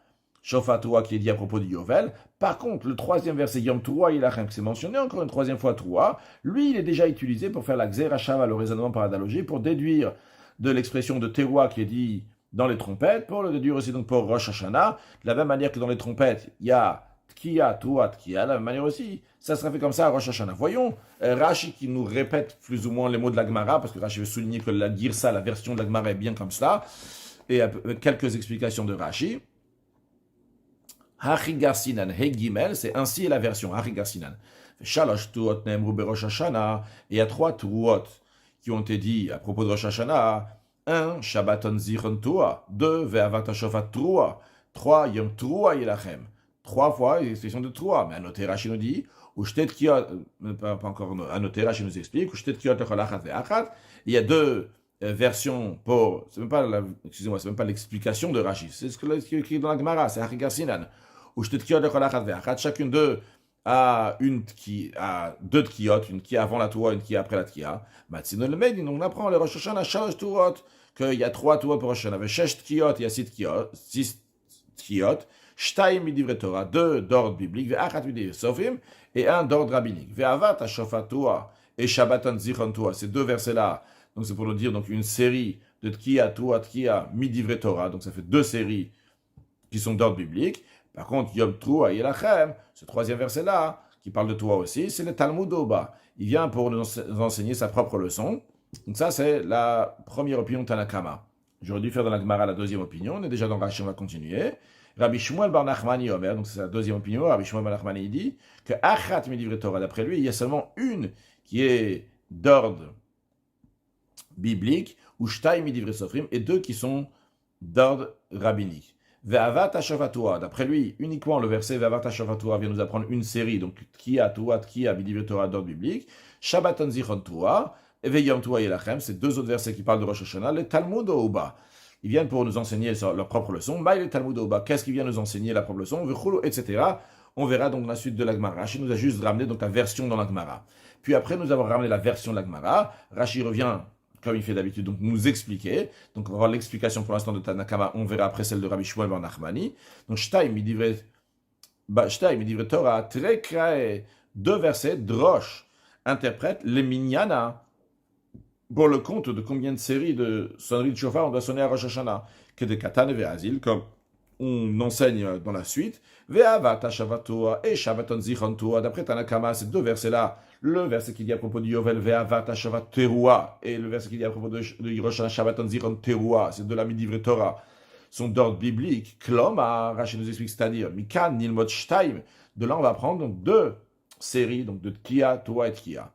Shofar Toua qui est dit à propos du Yovel. Par contre, le 3e verset Yom Toua Ilachem, qui s'est mentionné encore une 3e fois Toua, lui, il est déjà utilisé pour faire la Xer Shava, le raisonnement par analogie, pour déduire de l'expression de Teroua qui est dit dans les trompettes, pour le déduire aussi donc pour Rosh Hashanah. De la même manière que dans les trompettes, il y a Tkiya, Toua, Tkiya, de la même manière aussi, ça sera fait comme ça à Rosh Hashanah. Voyons Rashi qui nous répète plus ou moins les mots de la Gemara, parce que Rashi veut souligner que la Girsa, la version de la Gemara est bien comme cela, et avec quelques explications de Rashi. Hachigarsinan, Hegimel, c'est ainsi la version, Hachigarsinan. Shalosh Tuot Nemru Berosh Hashanah, et il y a 3 Tuot qui ont été dit à propos de Rosh Hashanah. 1, Shabbaton Zichron Toua. 2, Ve'avat Shofat Troua. 3, Yom Troua Yelachem. 3 fois l'expression de Troua. Mais à noter, Rashi nous dit, ou Shtet Kiot, pas encore à noter, Rashi nous explique, ou Shtet Kiot Lecholachat Ve'achat. Il y a 2 versions pour, c'est même pas l'explication de Rashi, c'est ce qui est écrit dans la Gemara, c'est Hachigarsinan. Ou Shtet Kiot Lecholachat Ve'achat. Chacune d'eux a 2 tkiyot, une qui avant la toua, une qui après la tkiya. Matzino le Medin, on apprend les Rosh Hashanah, Shalosh Tuot, qu'il y a 3 toua pour Rosh Hashanah, avec 6 tkiyot, il y a 6 tkiyot, Shtaim midivre Torah, 2 d'ordre biblique, Ve'achat midivre Sofim, et 1 d'ordre rabbinique. Ve'avat Shofat Toua et Shabbaton Zichron Toua, ces 2 versets-là, donc c'est pour nous dire donc une série de tkiya, toua, tkiya, midivre Torah, donc ça fait 2 séries qui sont d'ordre biblique. Par contre, Yom Troua Yelachem, ce 3e verset-là, qui parle de toi aussi, c'est le Talmud Oba. Il vient pour nous enseigner sa propre leçon. Donc ça, c'est la première opinion de Tanakama. J'aurais dû faire dans la Gemara la 2e opinion. On est déjà dans Rashi, on va continuer. Rabbi Shmuel bar Nachmani Omer, donc c'est la 2e opinion. Rabbi Shmuel bar Nachmani dit que Achat Midivre Torah, d'après lui, il y a seulement une qui est d'ordre biblique, ou Shtai Midivre Sofrim, et 2 qui sont d'ordre rabbinique. Ve'avat Shofatoua, d'après lui, uniquement le verset Ve'avat Shofatoua vient nous apprendre une série, donc Tkiya, Toua, Tkiya, Midivre Torah d'ordre biblique, Shabbaton Zichron Toua, et Ve'yom Toua Yelachem, c'est 2 autres versets qui parlent de Rosh Hashanah, le Talmud Oba. Ils viennent pour nous enseigner leur propre leçon. Maï le Talmud Oba, qu'est-ce qui vient nous enseigner la propre leçon, Vechulu, etc. On verra donc la suite de la Gemara. Rashi nous a juste ramené donc la version dans la Gemara. Puis après nous avons ramené la version de la Gemara, Rashi revient comme il fait d'habitude, donc nous expliquer. Donc on va voir l'explication pour l'instant de Tanakama, on verra après celle de Rabbi Shmuel bar Nachmani. Donc Shtai midivre Torah, très krae, 2 versets, Drosh interprète les minyana pour le compte de combien de séries de sonneries de chauffard on doit sonner à Rosh Hashanah, que de Katan et Ve'azil, comme on enseigne dans la suite. Ve'avat Shavatoa et Shabbaton Zichron Toua. D'après Tanakama, ces 2 versets-là, le verset qui dit à propos du Yovel, Ve'avat Shavat Teroua, et le verset qui dit à propos de Rosh Hashanah, Shabbaton Zichron Teroua, c'est de la Midivre Torah, sont d'ordre biblique. Kloma, Rashi nous explique, c'est-à-dire, Mikan, Nilmot Shtaim. De là, on va prendre donc 2 séries, donc de Tkiya, Toua et Tkiya.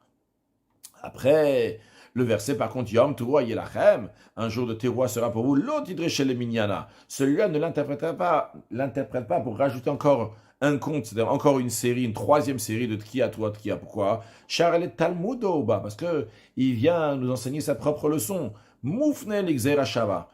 Après, le verset, par contre, Yom Toua Yelachem, un jour de Teroua sera pour vous, l'autre chez les Minyana. Celui-là ne l'interprète pas pour rajouter encore un compte, c'est-à-dire encore une série, une 3e série de Tkiya, Toua, Tkiya. Pourquoi? Char el Talmud Oba, parce que il vient nous enseigner sa propre leçon. Moufne l'Xera Shava.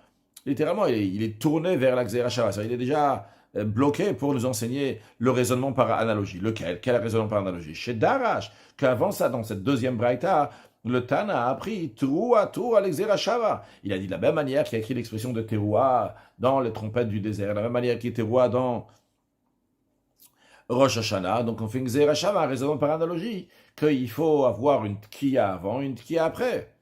Littéralement, il est tourné vers la Xera Shava. Il est déjà bloqué pour nous enseigner le raisonnement par analogie. Lequel? Quel raisonnement par analogie? Chez Darash, qu'avant ça, dans cette 2e braïta, le Tana a appris Teroua, Teroua, l'Exera Shava. Il a dit de la même manière qu'il a écrit l'expression de Teroua dans les trompettes du désert, de la même manière qu'il y a Teroua dans Rosh Hashanah. Donc on fait une Xera Shava, raisonnant par analogie, qu'il faut avoir une Tkiya avant, une Tkiya après.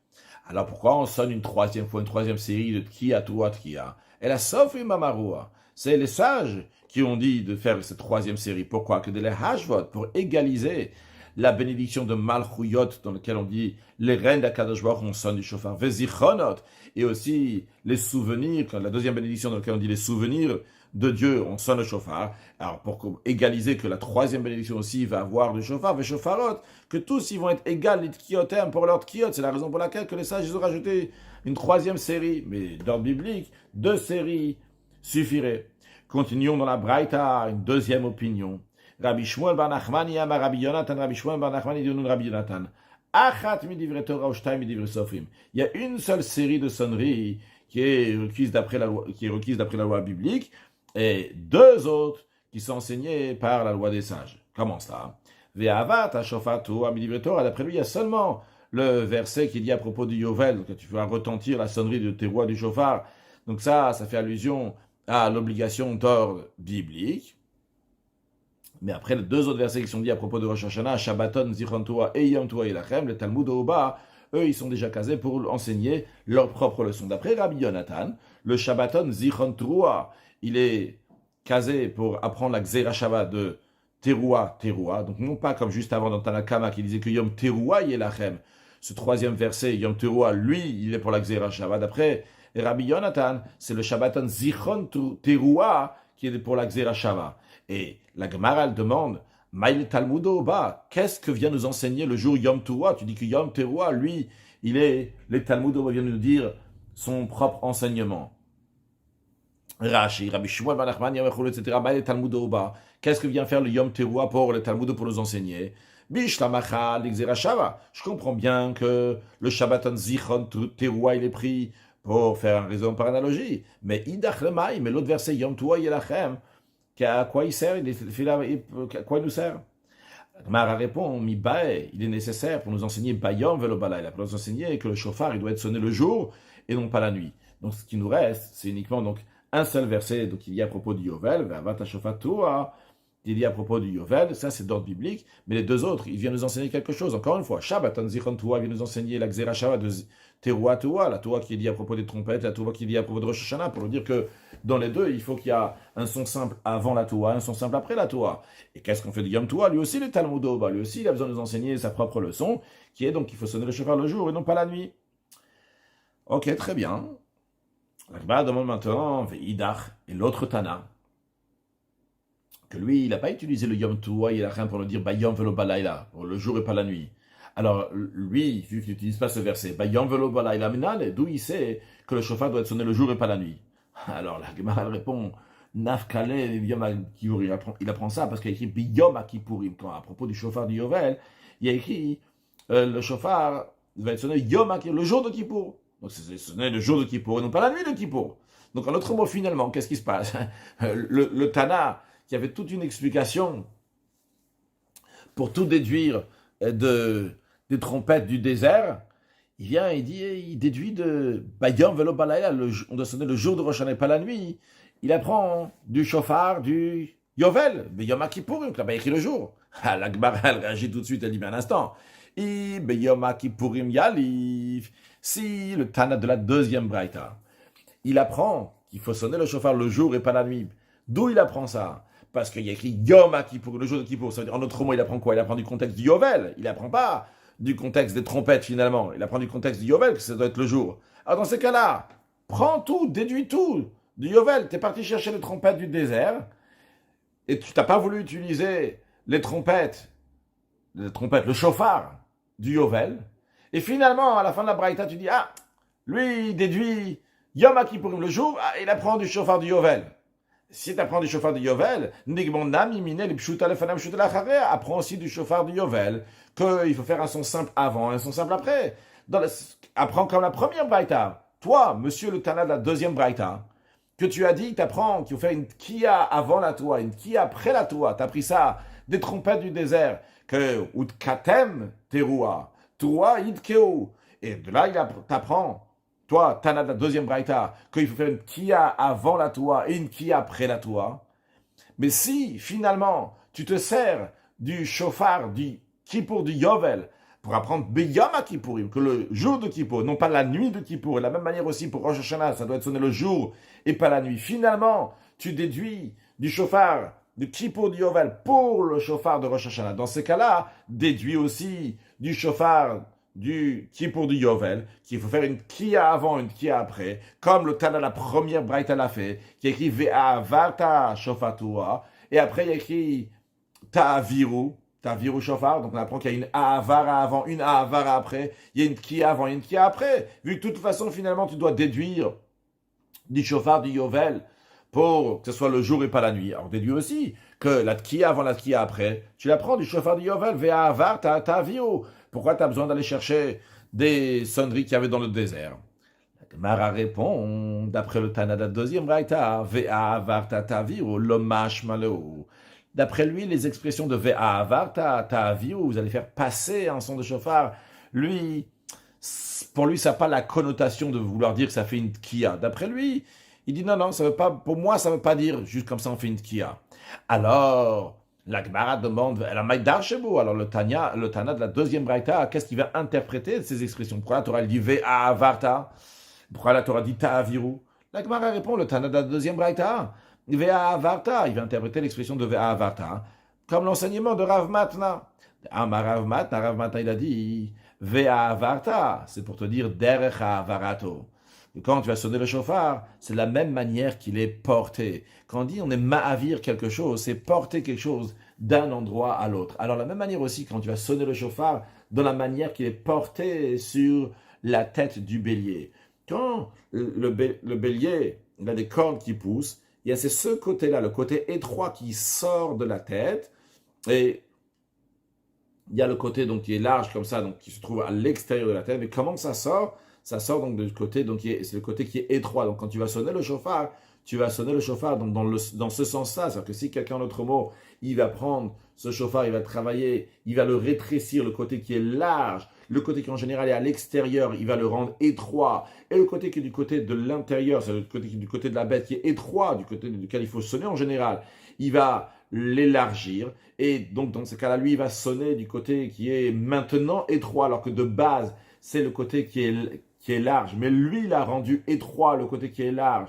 Alors pourquoi on sonne une troisième fois, une troisième série de Tkiya, Teroua, Tkiya? Et la Sofi Mamaroua, c'est les sages qui ont dit de faire cette troisième série. Pourquoi? Que de les Hashvot, pour égaliser la bénédiction de Malchuyot, dans laquelle on dit les reines d'Akadosh Baruch Hu, on sonne du chauffard, Vezichonot, et aussi les souvenirs, la deuxième bénédiction dans laquelle on dit les souvenirs de Dieu, on sonne le chauffard. Alors pour égaliser que la troisième bénédiction aussi va avoir le chauffard, Veshofarot, que tous ils vont être égales, les tkiotem pour leur tkiot. C'est la raison pour laquelle que les sages ils ont rajouté une troisième série, mais dans le biblique, 2 séries suffiraient. Continuons dans la Braïta, une deuxième opinion. Rabbi Shmuel bar Nachmani amar Rabbi Yonatan, Rabbi Shmuel bar Nachmani dit Rabbi Yonatan. Achat midivre Torah u'shtai midivre Sofrim. Il y a une seule série de sonneries qui est requise d'après la loi biblique, et 2 autres qui sont enseignées par la loi des sages. Comment cela? Ve'avat hashofatu midivre Torah. D'après lui, il y a seulement le verset qui dit à propos du Yovel, que tu feras retentir la sonnerie de tes rois du chauffard. Donc ça fait allusion à l'obligation d'ordre biblique. Mais après, les 2 autres versets qui sont dits à propos de Rosh Hashanah, Shabbaton, Zichron Torah et Yom Torah Elachem, le Talmud au bas, eux, ils sont déjà casés pour enseigner leur propre leçon. D'après Rabbi Yonatan, le Shabbaton, Zichron Torah, il est casé pour apprendre la Xera Shava de Teroua, donc non pas comme juste avant dans Tanakama qui disait que Yom Teroua Elachem. Ce 3e verset, Yom Teroua, lui, il est pour la Xera Shava. D'après Rabbi Yonatan, c'est le Shabbaton Zichron Teroua qui est pour la Xera Shava. Et la Gemara, elle demande, Maïl Talmudo ba, qu'est-ce que vient nous enseigner le jour Yom Teroua? Tu dis que Yom Teroua, lui, les Talmudo viennent nous dire son propre enseignement. Rashi, Rabbi Shmuel bar Nachmani, etc. Maïl Talmudo ba, qu'est-ce que vient faire le Yom Teroua pour les Talmudo pour nous enseigner? Bishlamacha, l'Exera Shava. Je comprends bien que le Shabbaton Zichron Teroua, il est pris pour faire un raison par analogie. Mais Idach Lemaï, mais l'autre verset Yom Teroua Yelachem, à quoi il sert? À quoi il nous sert? Mara répond, il est nécessaire pour nous enseigner Bayom velo balayla, pour nous enseigner que le chauffard il doit être sonné le jour et non pas la nuit. Donc ce qui nous reste, c'est uniquement donc un seul verset, donc il y a à propos du Yovel, Vata Shofat Torah, il y a à propos du Yovel, ça c'est d'ordre biblique, mais les 2 autres, il vient nous enseigner quelque chose. Encore une fois, Shabbaton Zichron Torah vient nous enseigner la Xera Shava de Teroua, la Torah qui est dit à propos des trompettes, la Torah qui est dit à propos de Rosh Hashanah, pour nous dire que dans les 2, il faut qu'il y a un son simple avant la Torah, un son simple après la Torah. Et qu'est-ce qu'on fait de Yom Torah? Lui aussi, le Talmud, lui aussi, il a besoin de nous enseigner sa propre leçon, qui est donc qu'il faut sonner le chauffard le jour et non pas la nuit. Ok, très bien. La Gemara demande maintenant, Ve'idach, et l'autre Tana, que lui, il n'a pas utilisé le Yom Teroua, il a rien pour nous dire Bayom velo balayla, pour le jour et pas la nuit. Alors, lui, vu qu'il n'utilise pas ce verset, Bayom velo balayla minale, d'où il sait que le chauffard doit être sonné le jour et pas la nuit. Alors, la Gemara répond, Nafkale, il apprend ça parce qu'il a écrit Biyom Akipurim, quand à propos du chauffard du Yovel, il a écrit le chauffard va être sonné Yom Akipurim, le jour de Kippour. Donc, c'est sonné le jour de Kippour et non pas la nuit de Kippour. Donc, en autre mot, finalement, qu'est-ce qui se passe? Le Tana, qui avait toute une explication pour tout déduire des trompettes du désert, il vient et il déduit de Bayom velo balayla, on doit sonner le jour de Rosh Hashanah, pas la nuit. Il apprend du chauffard, du Yovel, Beyom Kippourim, qui a écrit le jour. La Gemara, elle réagit tout de suite, elle dit, mais un instant. Beyom Kippourim Yalif, si le Tana de la 2e Braïta, il apprend qu'il faut sonner le chauffard le jour et pas la nuit. D'où il apprend ça? Parce qu'il y a écrit Yom Kippour, le jour de Kippour. Ça veut dire, en autre mot, il apprend quoi? Il apprend du contexte du Yovel. Il apprend pas du contexte des trompettes, finalement. Il apprend du contexte du Yovel, que ça doit être le jour. Alors, dans ces cas-là, prends tout, déduis tout du Yovel. Tu es parti chercher les trompettes du désert, et tu n'as pas voulu utiliser les trompettes, le chauffard du Yovel. Et finalement, à la fin de la Braïta, tu dis, lui, il déduit Yom Kippourim le jour, il apprend du chauffard du Yovel. Si tu apprends du chauffard du Yovel, apprends aussi du chauffard du Yovel, qu'il faut faire un son simple avant, un son simple après. Apprends comme la première Braïta. Toi, monsieur le Tana de la 2e Braïta, que tu as dit, tu apprends qu'il faut faire une Kia avant la Torah, une Kia après la Torah. Tu as pris ça des trompettes du désert, que Utkatem Teroua, Toi, Idkeo. Et de là, il t'apprend, toi, Tana de la deuxième braïta, qu'il faut faire une kia avant la Toua et une kia après la Toua. Mais si, finalement, tu te sers du chauffard, du Kippour, du Yovel, pour apprendre Beyom Kippourim, que le jour de Kippour, non pas la nuit de Kippour, et de la même manière aussi pour Rosh Hashanah, ça doit être sonné le jour et pas la nuit. Finalement, tu déduis du chauffard, du Kippour, du Yovel pour le chauffard de Rosh Hashanah. Dans ces cas-là, déduis aussi du chauffard du Kippour du Yovel, qu'il faut faire une kia avant, une kia après, comme le Tana, la première Braïta l'a fait, qui écrit Ve'a Varta Shofatua, et après il y a écrit Ta'aviru Shofar, donc on apprend qu'il y a une A'avara avant, une A'avara après, il y a une kia avant, une kia après, vu que de toute façon finalement tu dois déduire du Shofar du Yovel pour que ce soit le jour et pas la nuit. Alors déduis aussi que la kia avant, la kia après, tu la prends du Shofar du Yovel, Ve'a Varta Ta'aviru. Pourquoi tu as besoin d'aller chercher des sonneries qu'il y avait dans le désert? La Gemara répond, d'après le Tana de la deuxième braïta, Ve'a avarta ta'aviru lo mashmaleu. D'après lui, les expressions de Ve'a avarta ta'aviru, vous allez faire passer un son de chauffard, pour lui, ça n'a pas la connotation de vouloir dire que ça fait une kia. D'après lui, il dit non, ça veut pas, pour moi, ça ne veut pas dire juste comme ça on fait une kia. Alors, la Gemara demande, alors le Tana de la deuxième braïta, qu'est-ce qu'il va interpréter de ces expressions? Pourquoi la Torah elle dit Ve'a avarta? Pourquoi la Torah dit ta'aviru? La Gemara répond, le Tana de la deuxième braïta, Ve'a avarta, il va interpréter l'expression de Ve'a avarta comme l'enseignement de Rav Matna. Rav Matna, il a dit Ve'a avarta, c'est pour te dire derech avarato. Quand tu vas sonner le chauffard, c'est de la même manière qu'il est porté. Quand on dit on est ma'avir quelque chose, c'est porter quelque chose d'un endroit à l'autre. Alors, de la même manière aussi, quand tu vas sonner le chauffard, dans la manière qu'il est porté sur la tête du bélier. Quand le bélier, il a des cornes qui poussent, il y a ce côté-là, le côté étroit qui sort de la tête, et il y a le côté donc, qui est large comme ça, donc qui se trouve à l'extérieur de la tête. Mais comment ça sort? Ça sort donc du côté, donc c'est le côté qui est étroit. Donc quand tu vas sonner le chauffard, tu vas sonner le chauffard donc dans ce sens-là. C'est-à-dire que si quelqu'un d'autre mot, il va prendre ce chauffard, il va travailler, il va le rétrécir, le côté qui est large, le côté qui en général est à l'extérieur, il va le rendre étroit. Et le côté qui est du côté de l'intérieur, c'est le côté qui est du côté de la bête qui est étroit, du côté duquel il faut sonner en général, il va l'élargir. Et donc dans ce cas-là, lui, il va sonner du côté qui est maintenant étroit, alors que de base, c'est le côté qui est large. Mais lui, il a rendu étroit le côté qui est large.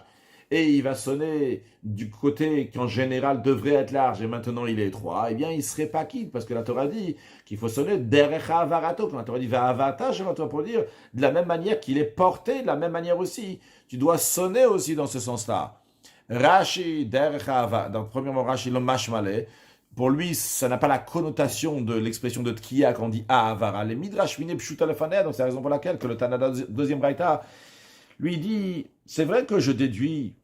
Et il va sonner du côté qui en général devrait être large et maintenant il est étroit, eh bien il ne serait pas quitte parce que la Torah dit qu'il faut sonner derecha avarato. Quand la Torah dit va'avata, je vais pour dire de la même manière qu'il est porté, de la même manière aussi. Tu dois sonner aussi dans ce sens-là. Rashi, derecha avata, donc premièrement Rashi le mashmale. Pour lui, ça n'a pas la connotation de l'expression de tkiya quand on dit avara. Les midrash mine pshuta lefaneh, donc c'est la raison pour laquelle que le Tana deuxième braïta lui dit, c'est vrai que je déduis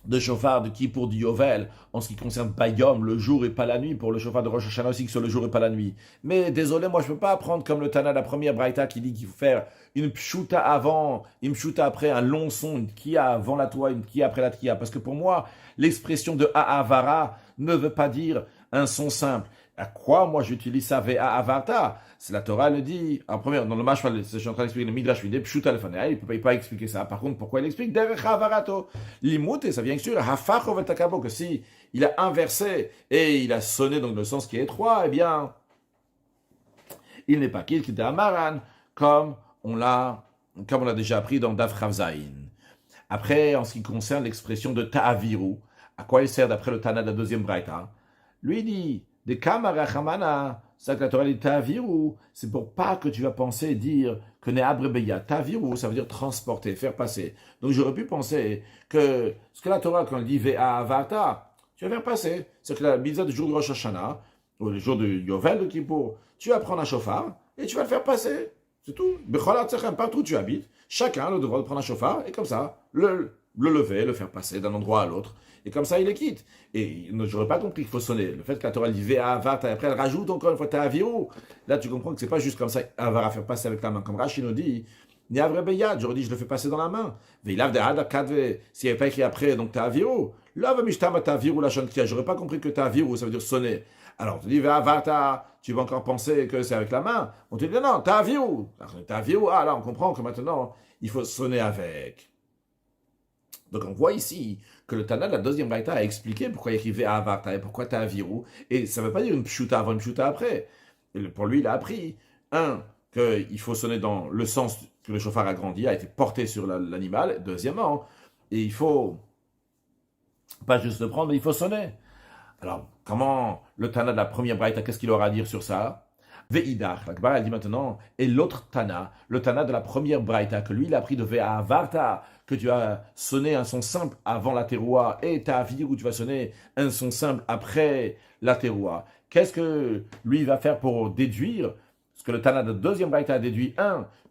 de chauffard de Kippour du Yovel en ce qui concerne Bayom, le jour et pas la nuit, pour le chauffard de Rosh Hashanah aussi que sur le jour et pas la nuit. Mais désolé, moi je ne peux pas apprendre comme le Tana de la première braïta qui dit qu'il faut faire une pshuta avant, une pshuta après, un long son, une kia avant la toa, une kia après la kia. Parce que pour moi, l'expression de Ha'avara ne veut pas dire un son simple. À quoi moi j'utilise ça Ve'avarta? C'est la Torah le dit. En première, dans le Mashmal, je suis en train d'expliquer le Midrash Vidé, Pshuta Lefaneh, il ne peut pas expliquer ça. Par contre, pourquoi il explique Derech Havarato? L'imout, et ça vient sûr, Hafachov et Takabo, que si il a inversé et il a sonné dans le sens qui est étroit, eh bien, il n'est pas qu'il qui était Amaran, comme on l'a déjà appris dans Daf Chavzaïn. Après, en ce qui concerne l'expression de Ta'aviru, à quoi il sert d'après le Tana de la deuxième braïta? Lui dit, des kamarachamana, ça que la Torah dit ta'aviru, c'est pour pas que tu vas penser et dire que ne'abrebeya. Ta'aviru, ça veut dire transporter, faire passer. Donc j'aurais pu penser que ce que la Torah, quand elle dit ve'avarta, tu vas faire passer. C'est que la mitzvah du jour de Rosh Hashanah, ou le jour du Yovel de Kippour, tu vas prendre un chauffard et tu vas le faire passer. C'est tout. Partout où tu habites, chacun a le devoir de prendre un chauffard et comme ça, le lever, le faire passer d'un endroit à l'autre. Et comme ça, il les quitte. Et je n'aurais pas compris qu'il faut sonner. Le fait que la Torah dit Ve'avarta, et après elle rajoute encore une fois Ta'aviru. Là, tu comprends que c'est pas juste comme ça, avoir à faire passer avec la main. Comme Rashi nous dit, Ni'avre beyad, j'aurais dit, je le fais passer dans la main. Ve'ilav de'ada kadve, s'il n'y avait pas écrit après, donc Ta'aviru. Là, Mishtama Ta'aviru la chantia. J'aurais pas compris que Ta'aviru, ça veut dire sonner. Alors, on te dit, Varta, tu vas encore penser que c'est avec la main. On te dit, non, t'as vu où? Ah, là, on comprend que maintenant, il faut sonner avec. Donc, on voit ici que le Tana de la deuxième Braïta a expliqué pourquoi il écrivait Varta et pourquoi t'as vu où. Et ça ne veut pas dire une pshuta avant une pshuta après. Et pour lui, il a appris, qu'il faut sonner dans le sens que le chauffard a grandi, a été porté sur l'animal. Deuxièmement, et il faut pas juste le prendre, mais il faut sonner. Alors, comment le Tana de la première Braïta, qu'est-ce qu'il aura à dire sur ça? Ve'idach, la Gemara, elle dit maintenant, et l'autre Tana, le Tana de la première Braïta, que lui, il a pris de Ve'avarta, que tu as sonné un son simple avant la teroua, et ta vie où tu vas sonner un son simple après la teroua. Qu'est-ce que lui va faire pour déduire? Parce que le Tana de deuxième Braïta a déduit,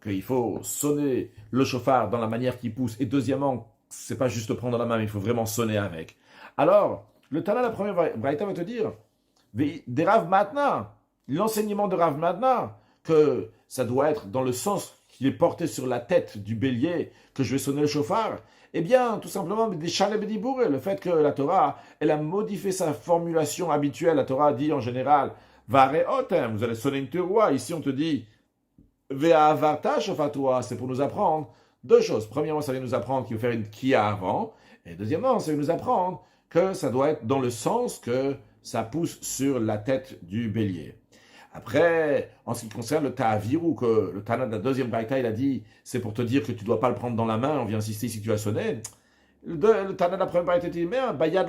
qu'il faut sonner le chauffard dans la manière qu'il pousse, et deuxièmement, c'est pas juste le prendre dans la main, mais il faut vraiment sonner avec. Alors, le Tana de la première Braïta va te dire, des Rav Matna, l'enseignement de Rav Matna, que ça doit être dans le sens qu'il est porté sur la tête du bélier que je vais sonner le chauffard. Eh bien, tout simplement, des Shalem Dibour, le fait que la Torah, elle a modifié sa formulation habituelle. La Torah dit en général, Vare Otem, vous allez sonner une teroua. Ici, on te dit, Vea Varta Shofatoua, c'est pour nous apprendre deux choses. Premièrement, ça vient nous apprendre qu'il faut faire une kia avant. Et deuxièmement, ça vient nous apprendre que ça doit être dans le sens que ça pousse sur la tête du bélier. Après, en ce qui concerne le ta'aviru, que le Tana de la deuxième Braïta, il a dit, c'est pour te dire que tu ne dois pas le prendre dans la main, on vient insister si tu as sonné. Le Tana de la première Braïta dit, mais bayad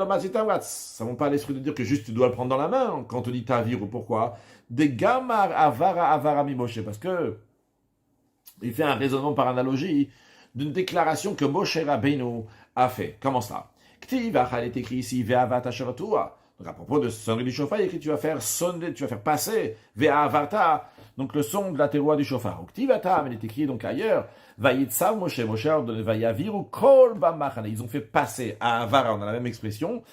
ça ne vont pas à l'esprit de dire que juste tu dois le prendre dans la main quand on dit ta'aviru. Pourquoi? Des gamar avara mimoshe, parce que il fait un raisonnement par analogie d'une déclaration que Moshe Rabbeinu a fait. Comment ça? Ktiv, il est écrit ici, ve'avat asheratua. Donc à propos de sonnerie du chauffard, il écrit tu vas faire sonner, tu vas faire passer ve'avarta, donc le son de la teroua du chauffard. Ktivata, il est écrit donc ailleurs, va'yitzav Moshe, Moshe ordonne va'yaviru kol ba'machane. Ils ont fait passer à avara, on a la même expression,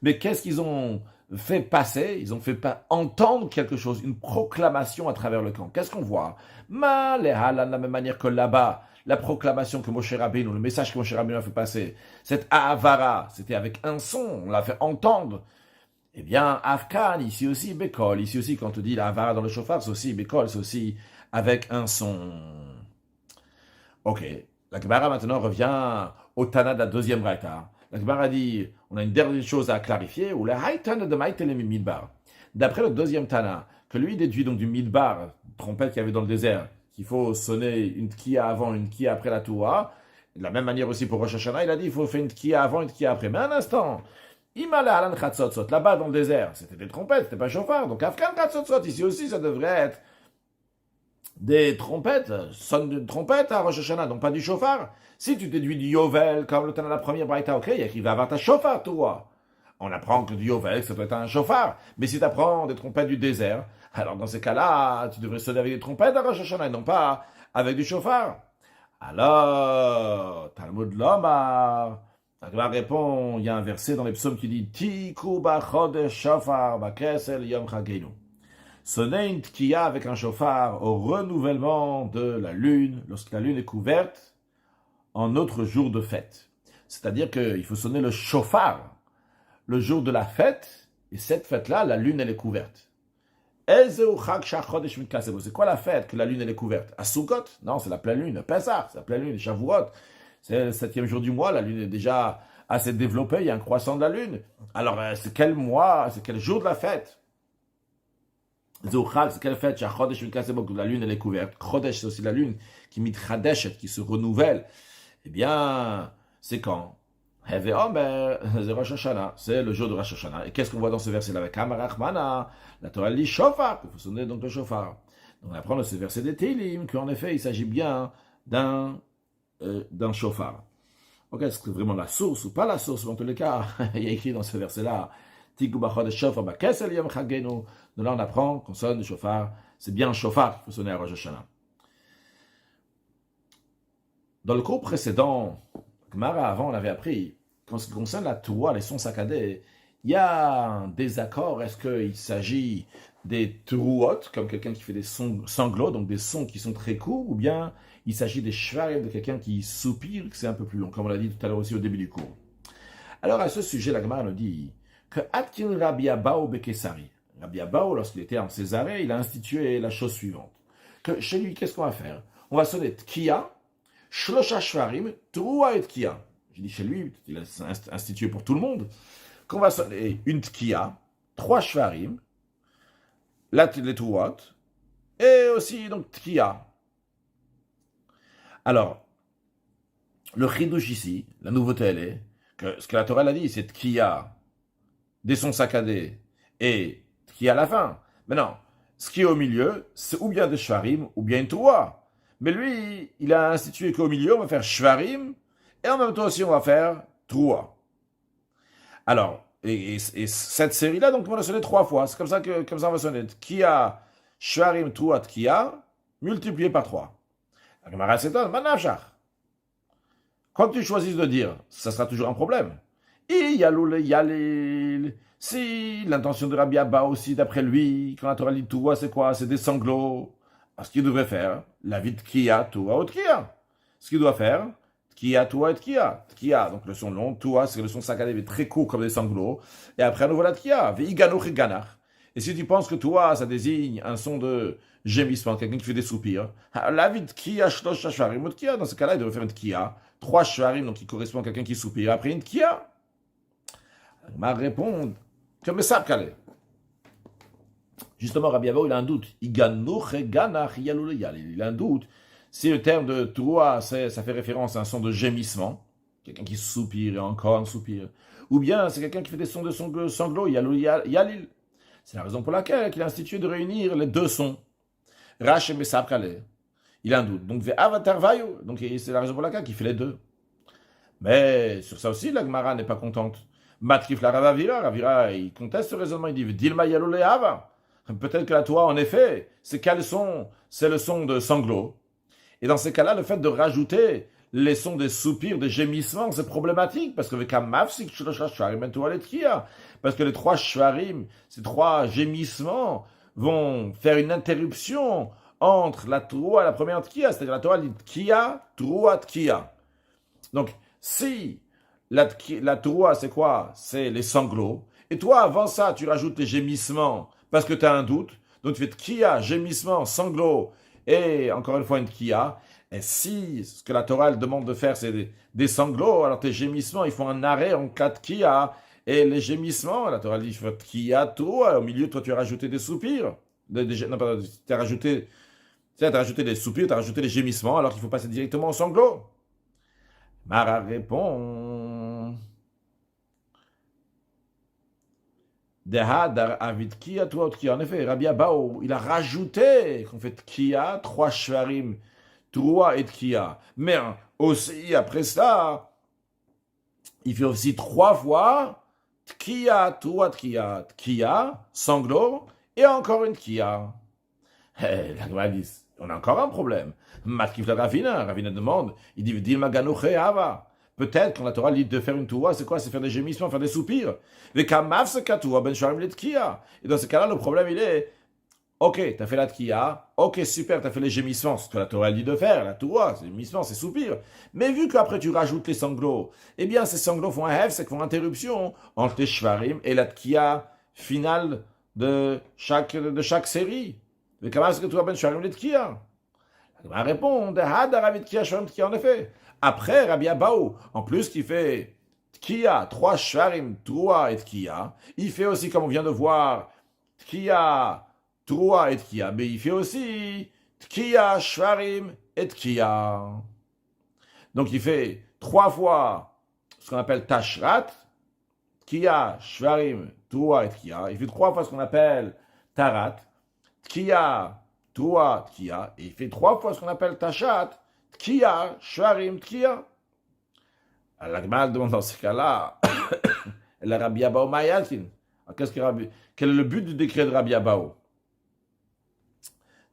mais qu'est-ce qu'ils ont fait passer? Ils ont fait entendre quelque chose, une proclamation à travers le camp. Qu'est-ce qu'on voit? Ma'lehala, de la même manière que là-bas, la proclamation que Moshe Rabbeinu, le message que Moshe Rabbeinu a fait passer, cette avara, c'était avec un son, on l'a fait entendre. Eh bien, Afkan, ici aussi, Bekol, ici aussi, quand on te dit la avara dans le chauffard, c'est aussi Bekol, c'est aussi avec un son. Ok, la Gemara maintenant revient au Tana de la deuxième Braïta. La Gemara dit, on a une dernière chose à clarifier, ou la Haïtana de Maïtelemi Midbar. D'après le deuxième Tana, que lui déduit donc du Midbar, trompette qu'il y avait dans le désert, qu'il faut sonner une tkia avant, une tkia après la Toura. De la même manière aussi pour Rosh Hashanah, il a dit il faut faire une tkia avant, une tkia après. Mais un instant, Imala Alan Khatsotsot, là-bas dans le désert, c'était des trompettes, c'était pas chauffard. Donc Afkan Khatsotsot, ici aussi, ça devrait être des trompettes, sonne de trompette à Rosh Hashanah, donc pas du chauffard. Si tu déduis du Yovel, comme le temps de la première Braïta, ok, il va avoir ta chauffard, toi. On apprend que du Yovel, ça doit être un chauffard. Mais si tu apprends des trompettes du désert, alors dans ces cas-là, tu devrais sonner avec des trompettes à Rosh Hashanah et non pas avec du chauffard. Alors, Talmud Lomar, la Gemara répond, il y a un verset dans les psaumes qui dit Tiku bachodesh shofar bakesel yom chagenu. Sonner une tkiya avec un chauffard au renouvellement de la lune, lorsque la lune est couverte, en autre jour de fête. C'est-à-dire qu'il faut sonner le chauffard le jour de la fête, et cette fête-là, la lune, elle est couverte. C'est quoi la fête que la lune, elle est couverte? À Sukkot? Non, c'est la pleine lune. Pessah, c'est la pleine lune. Shavuot, c'est le 7e jour du mois, la lune est déjà assez développée, il y a un croissant de la lune. Alors, c'est quel mois, c'est quel jour de la fête? C'est quelle fête? La lune, elle est couverte. Chodesh, c'est aussi la lune qui mitchadeshet, qui se renouvelle. Eh bien, c'est quand? C'est Rosh Hashanah, c'est le jour de Rosh Hashanah. Et qu'est-ce qu'on voit dans ce verset-là? Avec Amarachmana, la Torah dit shofar, il faut sonner donc le shofar. Donc on apprend dans ce verset des Télim qu'en effet, il s'agit bien d'un shofar. Ok, est-ce que c'est vraiment la source ou pas la source? Dans tous les cas, il y a écrit dans ce verset-là, Tiku bachod shofar bakesel yom chagenu. Donc là, on apprend qu'on sonne le shofar. C'est bien un shofar qu'il faut sonner à Rosh Hashanah. Dans le cours précédent, Gemara, avant, on avait appris qu'en ce qui concerne la Torah, les sons saccadés, il y a un désaccord. Est-ce qu'il s'agit des Teruot, comme quelqu'un qui fait des sons sanglots, donc des sons qui sont très courts, ou bien il s'agit des shvarim, de quelqu'un qui soupire, que c'est un peu plus long, comme on l'a dit tout à l'heure aussi au début du cours. Alors à ce sujet, la Gemara nous dit que Atkin Rabbi Abba Bekesari, Rabbi Abaou, lorsqu'il était en Césarée, il a institué la chose suivante. Que chez lui, qu'est-ce qu'on va faire? On va sonner Tkiya, Shlosha Shvarim, Trua et Tkiya. Je dis chez lui, il a institué pour tout le monde, qu'on va sonner une Tkiya, 3 Shvarim, les Truot, et aussi donc Tkiya. Alors, le chidouche ici, la nouveauté elle est, que ce que la Torah a dit, c'est Tkiya, des sons saccadés, et Tkiya à la fin. Maintenant, ce qui est au milieu, c'est ou bien des Shvarim, ou bien une Trua. Mais lui, il a institué qu'au milieu, on va faire Shvarim, et en même temps aussi, on va faire Trua. Alors, et cette série-là, donc, on va la sonner 3 fois. C'est comme ça on va sonner. Tkiya, Shvarim, Trua, Tkiya, multiplié par 3. La Gemara s'étonne, Manavshach. Quand tu choisis de dire, ça sera toujours un problème. Et Yalil. Si l'intention de Rabbi Abba aussi, d'après lui, quand la Torah dit Toua, c'est quoi? C'est des sanglots. Ce qu'il devrait faire, la vie de Tkiya, Toua ou Tkiya. Ce qu'il doit faire, Tkiya, Toua et Tkiya. Tkiya, donc le son long, Toua, c'est le son saccadé, mais très court comme des sanglots. Et après, à nouveau la Tkiya. Ve'iganouch et ganach. Et si tu penses que Toua, ça désigne un son de gémissement, quelqu'un qui fait des soupirs, la vie de Tkiya, Shlosh, Shvarim ou Tkiya, dans ce cas-là, il devrait faire une Tkiya. 3 Shvarim, donc qui correspond à quelqu'un qui soupire. Après une Tkiya. Ma réponse, comme ça, calé. Justement, Rabbi Abaou, il a un doute. Il a un doute. Si le terme de Toua, ça fait référence à un son de gémissement, quelqu'un qui soupire et encore un soupir, ou bien c'est quelqu'un qui fait des sons de sanglots, Yalil. C'est la raison pour laquelle il a institué de réunir les deux sons. Rach et Mesab Kaleh. Il a un doute. Donc, Avatar Vayu. Donc, c'est la raison pour laquelle il fait les deux. Mais sur ça aussi, la Gemara n'est pas contente. Matrif la Ravira, il conteste ce raisonnement. Il dit Dilma Yalole Ava. Peut-être que la Torah, en effet, c'est quel son? C'est le son de sanglots. Et dans ces cas-là, le fait de rajouter les sons des soupirs, des gémissements, c'est problématique. Parce que parce que les 3 shvarim, ces 3 gémissements, vont faire une interruption entre la Troua et la première Tkiya. C'est-à-dire la Torah dit Tkiya, Troua, Tkiya. Donc, si la Troua, c'est quoi? C'est les sanglots. Et toi, avant ça, tu rajoutes les gémissements parce que tu as un doute. Donc, tu fais Tkiya, gémissement, sanglots, et encore une fois une Tkiya. Et si ce que la Torah elle demande de faire, c'est des sanglots, alors tes gémissements, ils font un arrêt en 4 Tkiya. Et les gémissements, la Torah dit Tkiya, Troua. Au milieu, toi, tu as rajouté des soupirs. Non, pardon, tu as rajouté des soupirs, tu as rajouté des gémissements, alors qu'il faut passer directement au sanglot. Mara répond. Dehadar avid Tkiya, toi, Tkiya. En effet, Rabbi Abaou, il a rajouté qu'on fait Tkiya, 3 shvarim, Troua et Tkiya. Mais aussi, après ça, il fait aussi 3 fois Tkiya, Troua, Tkiya. Tkiya, sanglot, et encore une Tkiya. La Gemara dit, on a encore un problème. Matkif la Ravina demande, il dit, Dilma Ganouche Ava. Peut-être quand la Torah dit de faire une Toua, c'est quoi? C'est faire des gémissements, faire des soupirs. Et dans ce cas-là, le problème, il est, ok, t'as fait la Tkiya, ok, super, t'as fait les gémissements, ce que la Torah dit de faire, la Toua, c'est gémissements, c'est soupirs. Mais vu qu'après tu rajoutes les sanglots, eh bien, ces sanglots font un hef, c'est qu'ils font interruption entre les shvarim et la Tkiya finale de chaque série. Mais comment est-ce que tu vas ben shvarim les Tkiya? Elle répond, en effet. Après, Rabbi Abaou, en plus qu'il fait Tkiya, 3 shvarim, Troua et Tkiya, il fait aussi, comme on vient de voir, Tkiya, Troua et Tkiya, mais il fait aussi Tkiya, shvarim et Tkiya. Donc il fait 3 fois ce qu'on appelle Tashrat, Tkiya, shvarim, Troua et Tkiya. Il fait 3 fois ce qu'on appelle Tarat, Tkiya, Troua, Tkiya, et il fait 3 fois ce qu'on appelle Tashat, Tkiya, Shvarim, Tkiya. Alors la Gemara demande dans ce cas-là, la Rabbi Abaou Mayatin. Quel est le but du décret de Rabbi Abaou?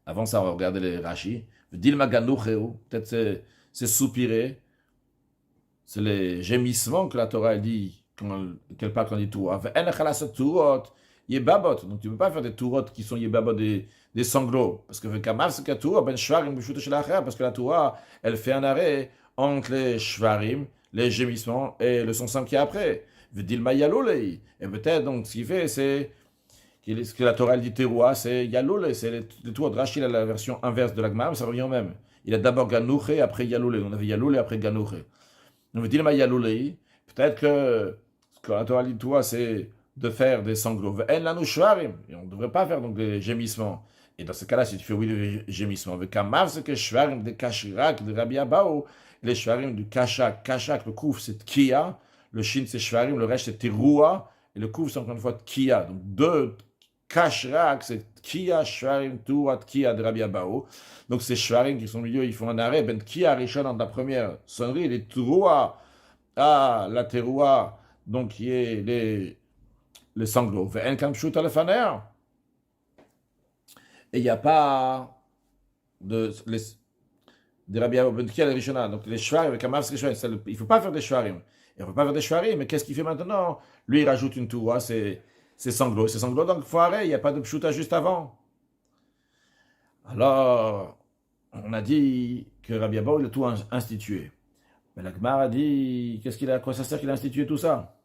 Avant ça, on va regarder les Rashi. Dilma Ganoucheu, peut-être c'est soupirer, c'est les gémissements que la Torah dit, qu'elle parle quand elle dit Toura. Yebabot. Donc tu ne peux pas faire des Tourot qui sont Yebabot des sanglots. Parce que parce que la Torah, elle fait un arrêt entre les shvarim, les gémissements et le son sam qui est après. Et peut-être donc ce qu'il fait, c'est Ce que la Torah elle dit teroua, c'est Yaloule, c'est les tours de Rachid, la version inverse de la Gemara, mais ça revient au même. Il a d'abord Ganouche, après Yaloule. On avait Yaloule, après Ganouche. On veut dire Yaloule, peut-être que ce que la Torah dit toi, c'est de faire des sanglots. Et on ne devrait pas faire donc des gémissements. Et dans ce cas-là, si tu fais oui des gémissements, avec Kamav, c'est que Shvarim de Kashirak, de Rabbi Abao, les Shvarim du Kashak, le Kouf, c'est Tkia, le Shin, c'est Shvarim, le reste, c'est Teroua, et le Kouf, c'est encore une fois Tkia. Donc deux Kashrak, c'est Tkia, Shvarim, Teroua, Tkia de Rabbi Abao. Donc ces Shvarim qui sont au milieu, ils font un arrêt, ben Tkia, Rishon, dans la première sonnerie, les Teroua, la Teroua, donc qui est les sanglots. Ve'en kam pshuta lefaner. Et il n'y a pas de Rabbi Abba ben Tkia, les Rishona. Donc les shvarim avec Amav, c'est il ne faut pas faire des shvarim. Et on ne peut pas faire des shvarim, mais qu'est-ce qu'il fait maintenant? Lui, il rajoute une tour, c'est sanglots. C'est sanglots, donc il faut arrêter, il n'y a pas de pshuta juste avant. Alors, on a dit que Rabbi Abba, il a tout institué. Mais la Gemara a dit, à quoi ça sert qu'il a institué tout ça?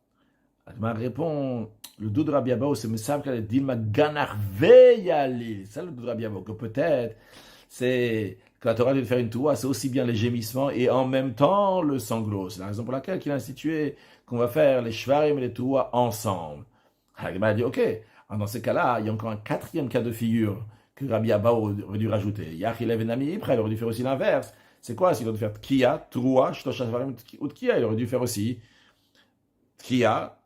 La Gemara répond, le doute de Rabbi Abba, c'est Messav qu'elle dit ma ganar veyali. C'est ça le doute de Rabbi Abba, que peut-être, c'est que la Torah de faire une toua, c'est aussi bien les gémissements et en même temps le sanglot. C'est la raison pour laquelle il a institué qu'on va faire les shvarim et les touas ensemble. La Gemara a dit, ok, alors dans ces cas-là, il y a encore un quatrième cas de figure que Rabbi Abba aurait dû rajouter. Yachil Evenami, après, il aurait dû faire aussi l'inverse. C'est quoi? S'il aurait dû faire Tkia, Troua, Shtosha Shvarim ou Tkia, il aurait dû faire aussi Tkia,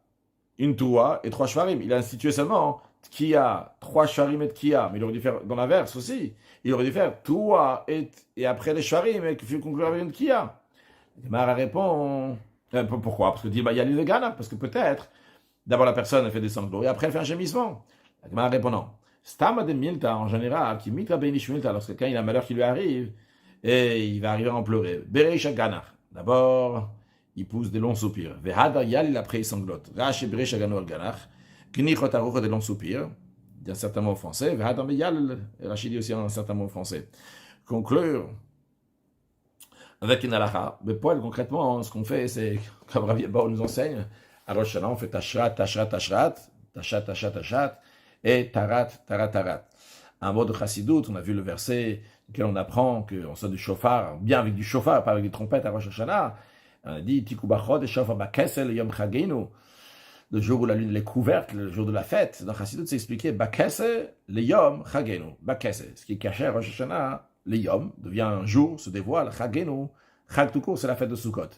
une Troua et 3 Shvarim. Il a institué seulement Tkia, 3 Shvarim et Tkia, mais il aurait dû faire dans l'inverse aussi. Il aurait dû faire Troua et après les Shvarim et conclure avec une Tkia. Gemara répond pourquoi? Parce que dit, il y a les Gana, parce que peut-être, d'abord la personne elle fait des sanglots et après elle fait un gémissement. Gemara répond non. Stama de Milta en général, qui Mitra Benish Milta, lorsque quand il y a un malheur qui lui arrive, et il va arriver à en pleurer. Bereisha Ganar. D'abord, il pousse des longs soupirs. Vehadar Yal, après il sanglote. Rashi Bereisha Ganar Ganar. Knichot Arucha, des longs soupirs. Il y a un certain mot français. Vehadar Yal, Rashi dit aussi un certain mot français. Conclure avec une halakha. Mais poil, concrètement, ce qu'on fait, c'est, comme Rabbi Abba nous enseigne, à Rosh Hashanah, on fait Tashrat, Tashrat, Tashrat, Tashat, Tashat, Tashat, et Tarat, Tarat, Tarat. Un mot de Chassidut, on a vu le verset duquel on apprend qu'on sort du chauffard, bien avec du chauffard, pas avec des trompettes à Rosh Hashanah. On a dit Tikubachod et Shofar Bakesel Yom Chagenu, le jour où la lune est couverte, le jour de la fête. Dans Chassidut, c'est expliqué Bakesel le Yom Chagenu. Bakesel, ce qui est caché à Rosh Hashanah, le Yom devient un jour, se dévoile. Chagenu, Chag tout court, c'est la fête de Sukkot.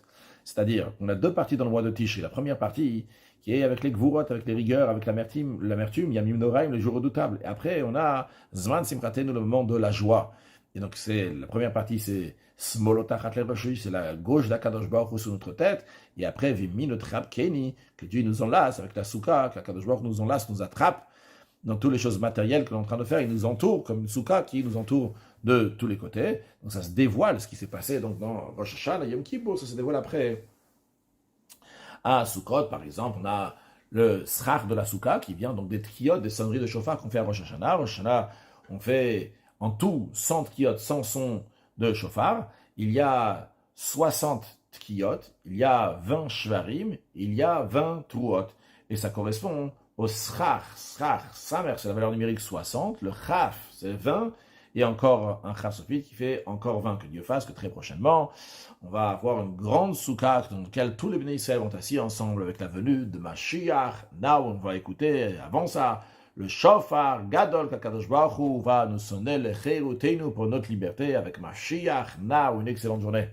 C'est-à-dire, on a deux parties dans le mois de Tishri. La première partie, qui est avec les gvurot, avec les rigueurs, avec l'amertume, il y a Mimnoraim, le jour redoutable. Et après, on a Zman Simchatenu, le moment de la joie. Et donc, la première partie, c'est Smolotachat l'Eroshi, c'est la gauche d'Akadosh Baruch Hu sur notre tête. Et après, Vimi notre Keni, que Dieu nous enlace avec la souka, qu'Akadosh Baruch Hu nous enlace, nous attrape dans toutes les choses matérielles que l'on est en train de faire. Il nous entoure comme une souka qui nous entoure de tous les côtés. Donc, ça se dévoile, ce qui s'est passé donc, dans Rosh Hashanah, Yom Kippur, ça se dévoile après. À Sukkot, par exemple, on a le srach de la souka qui vient donc des tkiyot, des sonneries de chauffard qu'on fait à Rosh Hashanah. Rosh Hashanah, on fait en tout 100 tkiyot, 100 sons de chauffard. Il y a 60 tkiyot, il y a 20 shvarim, il y a 20 truot. Et ça correspond au srach, samer, c'est la valeur numérique 60, le chaf, c'est 20, et encore un chaf sophique qui fait encore 20, que Dieu fasse, que très prochainement, on va avoir une grande soukha dans laquelle tous les bénis Israël vont assis ensemble avec la venue de Mashiach. Now, on va écouter, avant ça, le shofar Gadol qu'Akadosh Baruch Hu va nous sonner le Cheruteinu pour notre liberté avec Mashiach. Now, une excellente journée.